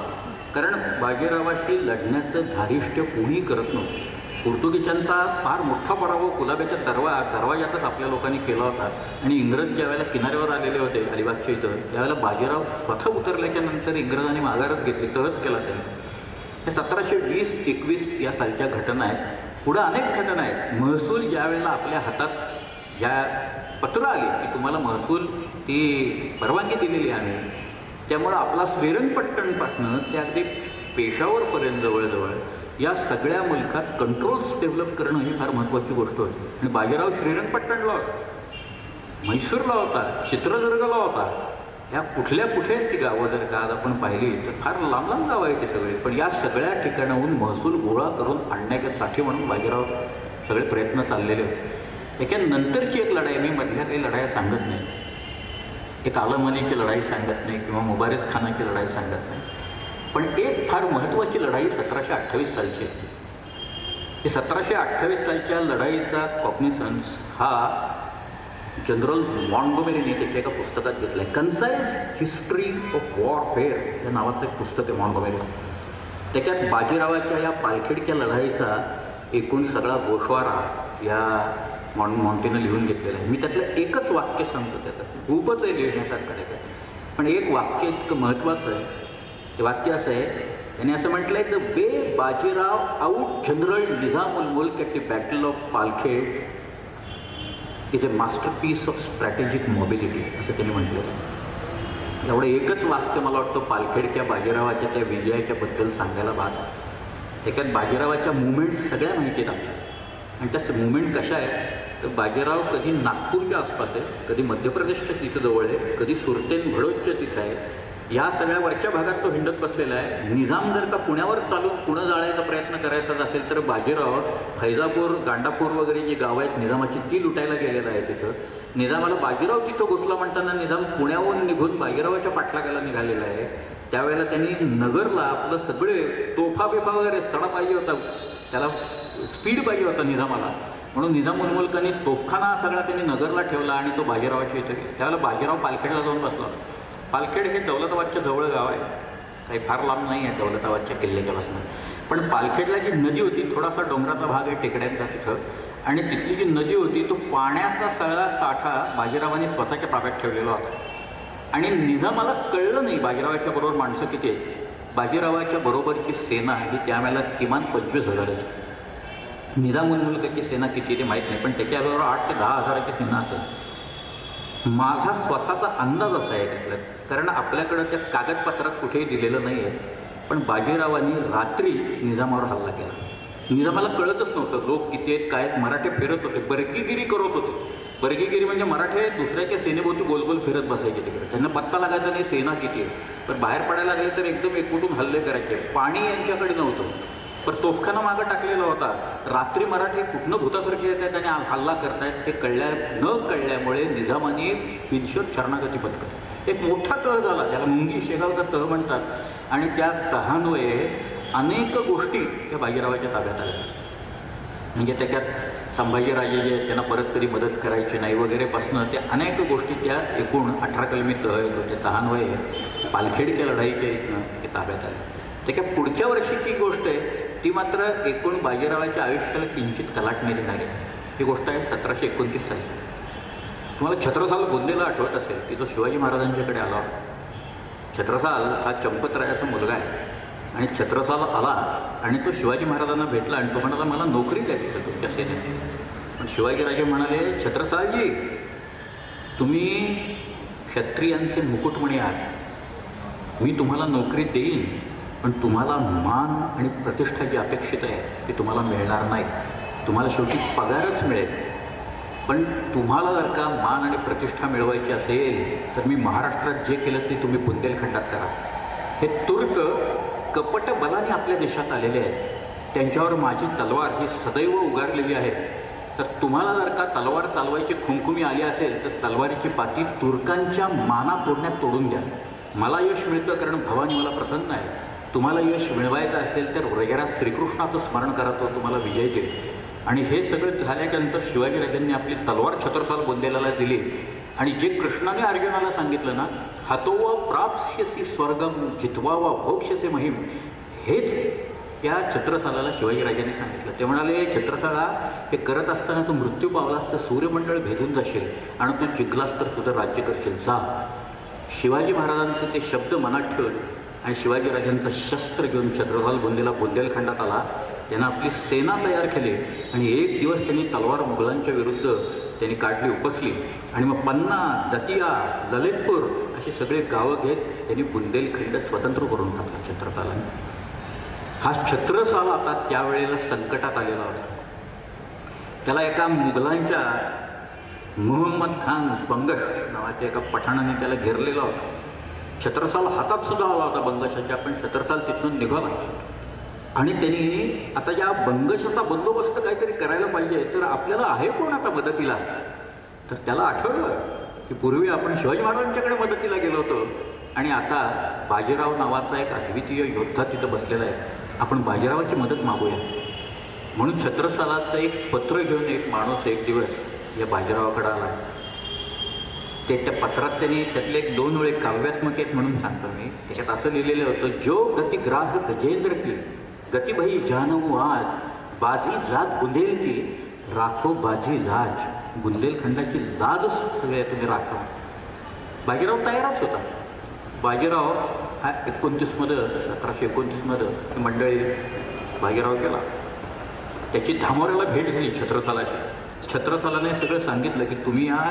कारण बाजीरावाशी लढण्याचं धारिष्ट्य कोणी करत नव्हतं. पोर्तुगीजांचा फार मोठा पराभव कुलाब्याच्या दरवाजातच आपल्या लोकांनी केला होता. आणि इंग्रज ज्या वेळेला किनाऱ्यावर आलेले होते अलिबागच्या इथं, त्यावेळेला बाजीराव स्वतः उतरल्याच्या नंतर इंग्रजांनी माघारच घेतली, तहच केला त्यांनी. हे 1720-21 या सालच्या घटना आहेत. पुढं अनेक घटना आहेत. महसूल ज्या वेळेला आपल्या हातात ज्या पत्र आली की तुम्हाला महसूल ही परवानगी दिलेली आहे, त्यामुळं आपला श्रीरंगपट्टणपासनं ते अगदी पेशावरपर्यंत जवळजवळ या सगळ्या मुलखात कंट्रोल्स डेव्हलप करणं ही फार महत्त्वाची गोष्ट होती. आणि बाजीराव श्रीरंगपट्टणला होता, म्हैसूरला होता, चित्रदुर्गला होता. ह्या कुठे आहेत ती गावं जर का आज आपण पाहिली तर फार लांब लांब गावं आहे ते सगळे. पण या सगळ्या ठिकाणाहून महसूल गोळा करून आणण्यासाठी म्हणून बाजीराव सगळे प्रयत्न चाललेले होते. त्याच्यानंतरची एक लढाई, मी मधल्या काही लढाया सांगत नाही, एक आलम अलीची लढाई सांगत नाही किंवा मुबारक खानाची लढाई सांगत नाही, पण एक फार महत्त्वाची लढाई 1728 सालची आहे. ही 1728 सालच्या लढाईचा कॉग्निसन्स हा जनरल मॉन्टगोमेरीने त्याच्या एका पुस्तकात घेतलं आहे. कन्साइज हिस्ट्री ऑफ वॉरफेअर या नावाचं एक पुस्तक आहे मॉन्टगोमेरी. त्याच्यात बाजीरावाच्या या पालखेडच्या लढाईचा एकूण सगळा गोषवारा या मॉन्टेनं लिहून घेतलेला आहे. मी त्यातलं एकच वाक्य सांगतो, त्याचं खूपच आहे लिहिण्यासारखं त्याच्यात, पण एक वाक्य इतकं महत्त्वाचं आहे. ते वाक्य असं आहे, त्याने असं म्हटलं आहे, the way Bajirao out general Nizam ul Mulk at the battle of Palkhed is a masterpiece of strategic mobility, असं त्यांनी म्हटलं. एवढं एकच वाक्य मला वाटतं पालखेडच्या बाजीरावाच्या त्या विजयाच्या बद्दल सांगायला भाग. त्याच्यात बाजीरावाच्या मुवमेंट्स सगळ्या माहिती आहेत आपल्याला. आणि त्या मुवमेंट कशा आहेत तर बाजीराव कधी नागपूरच्या आसपास आहे, कधी मध्य प्रदेशच्या तिथं जवळ आहे, कधी सुरतेन भडोजच्या तिथं आहे. या सगळ्या वरच्या भागात तो हिंडत बसलेला आहे. निजाम जर का पुण्यावर चालून पुणं जाळायचा प्रयत्न करायचा असेल तर बाजीराव फैजापूर, गांडापूर वगैरे जी गावं आहेत निजामाची ती लुटायला गेलेला आहे. तिथं निजामाला बाजीराव तिथं घुसला म्हणताना निजाम पुण्याहून निघून बाजीरावाच्या पाठलागाला निघालेला आहे. त्यावेळेला त्यांनी नगरला आपलं सगळे तोफा बिफा वगैरे सडा पाहिजे होता, त्याला स्पीड पाहिजे होता निजामाला, म्हणून निजाम उल मुल्कांनी तोफखाना सगळा त्यांनी नगरला ठेवला आणि तो बाजीरावाच्या इथे. त्यावेळेला बाजीराव पालखेडला जाऊन बसला. पालखेड हे दौलताबादच्या जवळ गाव आहे, काही फार लांब नाही आहे दौलताबादच्या किल्ल्याच्या पासून. पण पालखेडला जी नदी होती, थोडासा डोंगराचा भाग आहे टेकड्यांचा तिथं, आणि तिथली जी नदी होती तो पाण्याचा सगळा साठा बाजीरावाने स्वतःच्या ताब्यात ठेवलेला होता. आणि निजामाला कळलं नाही बाजीरावाच्या बरोबर माणसं किती आहेत. बाजीरावाच्या बरोबरची सेना ही त्यावेळेला किमान 25,000 आहे. निजाम उल मुल्काची सेना किती ते माहीत नाही, पण त्याच्याबरोबर 8 ते 10 हजाराची सेना असेल. माझा स्वतःचा अंदाज असा आहे त्यातला, कारण आपल्याकडं त्या कागदपत्रात कुठेही दिलेलं नाही आहे, पण बाजीरावांनी रात्री निजामावर हल्ला केला. निजामाला कळतच नव्हतं लोक किती आहेत काय आहेत. मराठे फिरत होते, बर्गीगिरी करत होते. बर्गीगिरी म्हणजे मराठे दुसऱ्याच्या सेनेभोवती गोलगोल फिरत बसायचे तिकडे, त्यांना पत्ता लागायचा नाही सेना किती आहे. पण बाहेर पडायला लागले तर एकदम एकवटून हल्ले करायचे. पाणी यांच्याकडे नव्हतं, पण तोफखाना मागं टाकलेला होता. रात्री मराठी कुठनं भूतासारखे येत आहेत आणि हल्ला करतायत हे न कळल्यामुळे निजामाने बिनशर्त शरणागती पत्करली. एक मोठा तह झाला, त्याला मुंगी शेगावचा तह म्हणतात, आणि त्या तहान्वये अनेक गोष्टी त्या बाजीरावाच्या ताब्यात आल्या. म्हणजे त्याच्यात संभाजीराजे जे त्यांना परत कधी मदत करायची नाही वगैरे पासनं त्या अनेक गोष्टी त्या एकूण 18 कलमी तह येत होते. तहान्वये पालखेडच्या लढाईच्या इथनं ते ताब्यात आले. त्याच्या पुढच्या वर्षीची गोष्ट आहे ती मात्र एकूण बाजीरावाच्या आयुष्याला किंचित कलाटणी देणारी. ही गोष्ट आहे 1729 साली. तुम्हाला छत्रसाल बोललेला आठवत असेल की जो शिवाजी महाराजांच्याकडे आला. छत्रसाल हा चंपतरायाचा मुलगा आहे आणि छत्रसाल आला आणि तो शिवाजी महाराजांना भेटला आणि तो म्हणाला मला नोकरी द्यायची का तुमच्या सेनेत. पण शिवाजीराजे म्हणाले छत्रसालजी तुम्ही क्षत्रियांचे मुकुटमणी आहात, मी तुम्हाला नोकरी देईन, पण तुम्हाला मान आणि प्रतिष्ठा जी अपेक्षित आहे ती तुम्हाला मिळणार नाही. तुम्हाला शेवटी पगारच मिळेल, पण तुम्हाला जर का मान आणि प्रतिष्ठा मिळवायची असेल तर मी महाराष्ट्रात जे केलं ते तुम्ही बुंदेलखंडात करा. हे तुर्क कपट बलाने आपल्या देशात आलेले आहेत, त्यांच्यावर माझी तलवार ही सदैव उगारलेली आहे. तर तुम्हाला जर का तलवार चालवायची खुमखुमी आली असेल तर तलवारीची पाती तुर्कांच्या माना तोडण्यात तोडून घ्या. मला यश मिळतं कारण भवानी मला प्रसन्न आहे. तुम्हाला यश मिळवायचं असेल तर वगैरे श्रीकृष्णाचं स्मरण करा, तो तुम्हाला विजय देईल. आणि हे सगळं झाल्याच्यानंतर शिवाजीराजांनी आपली तलवार छत्रसाल बुंदेलाला दिली आणि जे कृष्णाने अर्जुनाला सांगितलं ना, हतोवा प्राप्स्यसी स्वर्गम जितवावा भोक्ष्यसे महिम, हेच त्या छत्रसालाला शिवाजीराजांनी सांगितलं. ते म्हणाले, छत्रसाला हे करत असताना तू मृत्यू पावलास तर सूर्यमंडळ भेदून जाशील आणि तू जिंकलास तर तुझं राज्य करशील. जा. शिवाजी महाराजांचे ते शब्द मनात ठेवून आणि शिवाजीराजांचं शस्त्र घेऊन छत्रसाल बुंदेला बुंदेलखंडात आला. त्यांना आपली सेना तयार केली आणि एक दिवस त्यांनी तलवार मुघलांच्या विरुद्ध त्यांनी काढली, उपसली आणि मग पन्ना, दतिया, ललितपूर अशी सगळे गावं घेत त्यांनी बुंदेलखंड स्वतंत्र करून टाकला छत्रसालाने. हा छत्रसाल आता त्यावेळेला संकटात आलेला होता. त्याला एका मुघलांच्या मुहम्मद खान बंगश नावाच्या एका पठाणाने त्याला घेरलेला होता. छत्रसाल हातात सुद्धा आला होता बंगशाच्या, पण छत्रसाल तिथून निघाला आणि त्यांनी आता या बंगशाचा बंदोबस्त काहीतरी करायला पाहिजे, तर आपल्याला आहे कोण आता मदतीला. तर त्याला आठवलं की पूर्वी आपण शिवाजी महाराजांच्याकडे मदतीला गेलो होतो आणि आता बाजीराव नावाचा एक अद्वितीय योद्धा तिथं बसलेला आहे, आपण बाजीरावाची मदत मागूया. म्हणून छत्रसालाचं एक पत्र घेऊन एक माणूस एक दिवस या बाजीरावाकडे आला. त्या पत्रात त्यांनी त्यातले एक 2 वेळे काव्यात्मक आहेत म्हणून सांगतो मी. त्याच्यात असं लिहिलेलं होतं, जो गतिग्राह गजेंद्र की गती भई जानवू आज, बाजी जात बुंदेल की राखो बाजी लाज. बुंदेलखंडाची लाजच सगळ्या तुम्ही राखा. बाजीराव तयारच होता. बाजीराव हा 19मध्ये 1729 मंडळी बाजीराव गेला. त्याची धामोऱ्याला भेट झाली छत्रसालाची. छत्रसालाने सगळं सांगितलं की तुम्ही या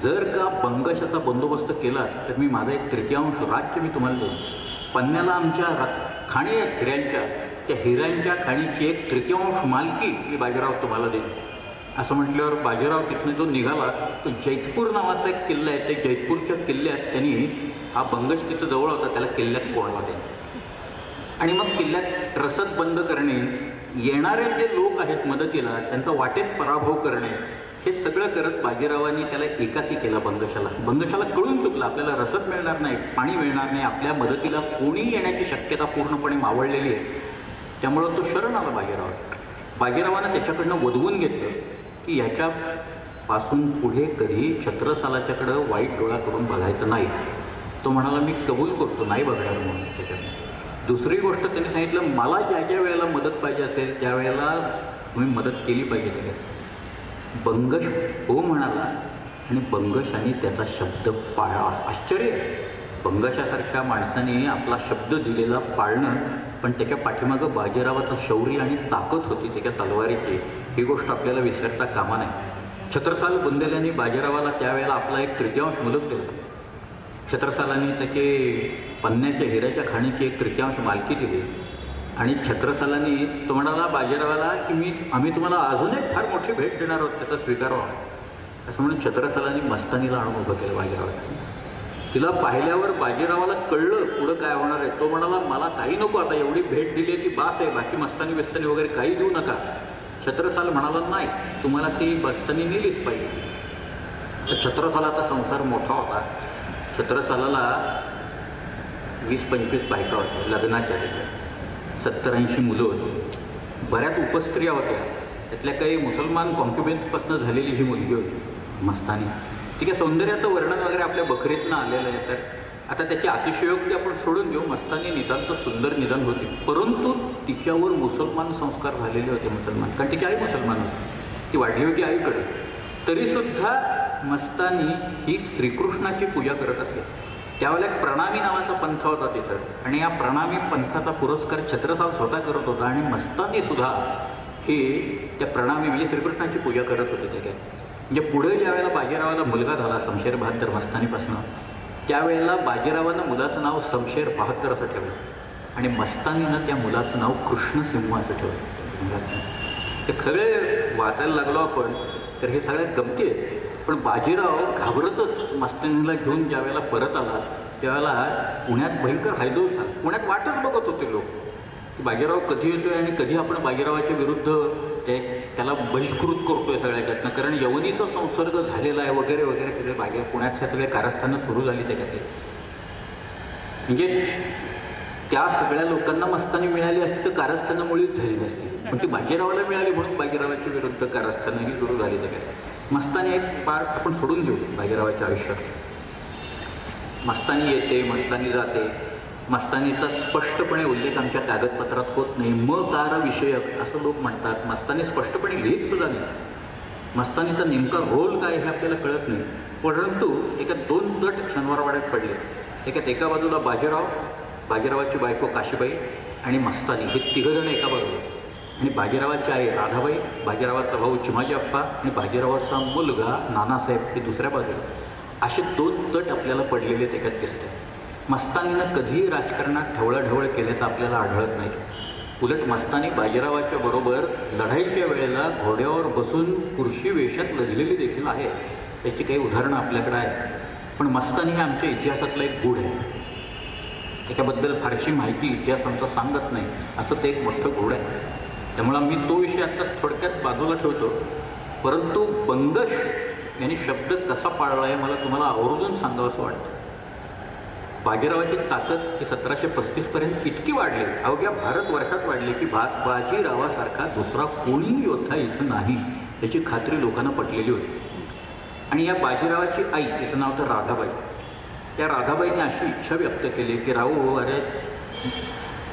जर का बंगशाचा बंदोबस्त केला तर मी माझा 1/3 राज्य मी तुम्हाला देईन. पन्न्याला आमच्या खाणी आहेत हिऱ्यांच्या, त्या हिऱ्यांच्या खाणीची 1/3 मालकी मी बाजीराव तुम्हाला देईन. असं म्हटल्यावर बाजीराव तिथनं जो निघाला तो जैतपूर नावाचा एक किल्ला आहे, त्या जैतपूरच्या किल्ल्यात त्यांनी हा बंगश तिथं जवळ होता त्याला किल्ल्यात कोंडला त्यांनी. आणि मग किल्ल्यात रसद बंद करणे, येणारे जे लोक आहेत मदतीला त्यांचा वाटेत पराभव करणे, हे सगळं करत बाजीरावांनी त्याला एकाकी केला बंगशाला. बंगशाला कळून चुकलं आपल्याला रसद मिळणार नाही, पाणी मिळणार नाही, आपल्या मदतीला कोणी येण्याची शक्यता पूर्णपणे मावळलेली आहे. त्यामुळं तो शरण आला बाजीराव. बाजीरावानं त्याच्याकडनं वधवून घेतलं की याच्यापासून पुढे कधी छत्रसालाच्याकडं वाईट डोळा करून बघायचं नाही. तो म्हणाला मी कबूल करतो, नाही बघणार म्हणून त्याच्यात. दुसरी गोष्ट त्यांनी सांगितलं, मला ज्या ज्या वेळेला मदत पाहिजे असेल त्यावेळेला तुम्ही मदत केली पाहिजे. त्याच्यात बंगश हो म्हणाला आणि बंगशाने त्याचा शब्द पाळला. आश्चर्य, बंगशासारख्या माणसाने आपला शब्द दिलेला पाळणं, पण त्याच्या पाठीमागं बाजीरावाचं शौर्य आणि ताकद होती त्याच्या तलवारीची, ही गोष्ट आपल्याला विसरता कामा नाही. छत्रसाल बुंदेल्याने बाजीरावाला त्यावेळेला आपला 1/3 मुलक दिला. छत्रसालाने त्याचे पन्न्याच्या हिऱ्याच्या खाणीची 1/3 मालकी दिली आणि छत्रसालाने तो म्हणाला बाजीरावाला की आम्ही तुम्हाला अजून एक फार मोठी भेट देणार आहोत, त्याचा स्वीकार व्हा. असं म्हणून छत्रसालाने मस्तानीला आणून उभं केलं बाजीरावाला. तिला पाहिल्यावर बाजीरावाला कळलं पुढं काय होणार आहे. तो म्हणाला मला काही नको, आता एवढी भेट दिली आहे ती बास आहे, बाकी मस्तानी बिस्तानी वगैरे काही देऊ नका. छत्रसाल म्हणाला नाही, तुम्हाला ती बस्तानी नेलीच पाहिजे. तर छत्रसालाचा संसार मोठा होता. छत्रसालाला 20-25 बायका होत्या लग्नाच्या, 70-80 मुलं होती, बऱ्याच उपस्त्रिया होत्या. त्यातल्या काही मुसलमान कॉन्क्युबेन्सपासून झालेली ही मुलगी होती मस्तानी. ठीक आहे, सौंदर्याचं वर्णन वगैरे आपल्या बखरीतनं आलेलं आहे. तर आता त्याची अतिशयोक्ती आपण सोडून देऊ. मस्तानी नितांत सुंदर निदान होती, परंतु तिच्यावर मुसलमान संस्कार झालेले होते. मुसलमान, कारण तिची आई मुसलमान होती, ती वाढली होती आईकडे. तरीसुद्धा मस्तानी ही श्रीकृष्णाची पूजा करत असे. त्यावेळेला एक प्रणामी नावाचा पंथ होता तिथं आणि या प्रणामी पंथाचा पुरस्कार छत्रसाल स्वतः करत होता आणि मस्तानी सुद्धा ही त्या प्रणामी म्हणजे श्रीकृष्णाची पूजा करत होते. ते काय म्हणजे पुढे ज्या वेळेला बाजीरावाला मुलगा झाला शमशेर बहाद्दर मस्तानीपासून, त्यावेळेला बाजीरावानं मुलाचं नाव शमशेर बहाद्दर असं ठेवलं आणि मस्तानीनं त्या मुलाचं नाव कृष्णसिंह असं ठेवलं. ते खरे वाचायला लागलो आपण तर हे सगळ्या गमती आहेत. पण बाजीराव घाबरतच मस्तानीला घेऊन ज्या वेळेला परत आला त्यावेळेला पुण्यात भयंकर हायदोल झाला. पुण्यात वाटच बघत होते लोक बाजीराव कधी येतोय आणि कधी आपण बाजीरावाच्या विरुद्ध त्याला बहिष्कृत करतोय सगळ्याच्यातनं, कारण यवनीचा संसर्ग झालेला आहे वगैरे वगैरे सगळे बाजीराव पुण्यातल्या सगळे कारस्थानं सुरू झाली त्याच्यातली. म्हणजे त्या सगळ्या लोकांना मस्तानी मिळाली असती तर कारस्थानं मुळीच झाली नसती, पण ती बाजीरावाला मिळाली म्हणून बाजीरावाच्या विरुद्ध कारस्थानंही सुरू झाली सगळ्या. मस्तानी एक पार्ट आपण सोडून घेऊ बाजीरावाच्या आयुष्यात. मस्तानी येते, मस्तानी जाते. मस्तानीचा स्पष्टपणे उल्लेख आमच्या कागदपत्रात होत नाही. मकार विषयक असं लोक म्हणतात. मस्तानी स्पष्टपणे लिहित सुद्धा नाही. मस्तानीचा नेमका रोल काय हे आपल्याला कळत नाही. परंतु एका 2 गट शनिवारवाड्यात पडले. एका बाजूला बाजीराव, बाजीरावाची बायको काशीबाई आणि मस्तानी हे 3 जण एका बाजूला, आणि बाजीरावाची आई राधाबाई, बाजीरावाचा भाऊ चिमाजी अप्पा आणि बाजीरावाचा मुलगा नानासाहेब हे दुसऱ्या बाजूला. असे 2 तट आपल्याला पडलेले त्याच्यात दिसतात. मस्तानीनं कधीही राजकारणात ढवळाढवळ केल्याचं आपल्याला आढळत नाही. उलट मस्तानी बाजीरावाच्या बरोबर लढाईच्या वेळेला घोड्यावर बसून कुर्शी वेशात लढलेली देखील आहे. त्याची काही उदाहरणं आपल्याकडे आहेत. पण मस्तानी हे आमच्या इतिहासातला एक गूढ आहे. त्याच्याबद्दल फारशी माहिती इतिहास आमचा सांगत नाही, असं ते एक मोठं गूढ आहे. त्यामुळं मी तो विषय आता थोडक्यात बाजूला ठेवतो. परंतु बंगश यांनी शब्द कसा पाळला आहे मला तुम्हाला आवर्जून सांगावं असं वाटतं. बाजीरावाची ताकद ही 1735पर्यंत इतकी वाढली, अवघ्या भारतवर्षात वाढली की बाजीरावासारखा दुसरा कोणी योद्धा इथं नाही याची खात्री लोकांना पटलेली होती. आणि या बाजीरावाची आई, तिचं नाव तर राधाबाई, त्या राधाबाईने अशी इच्छा व्यक्त केली की राहू, अरे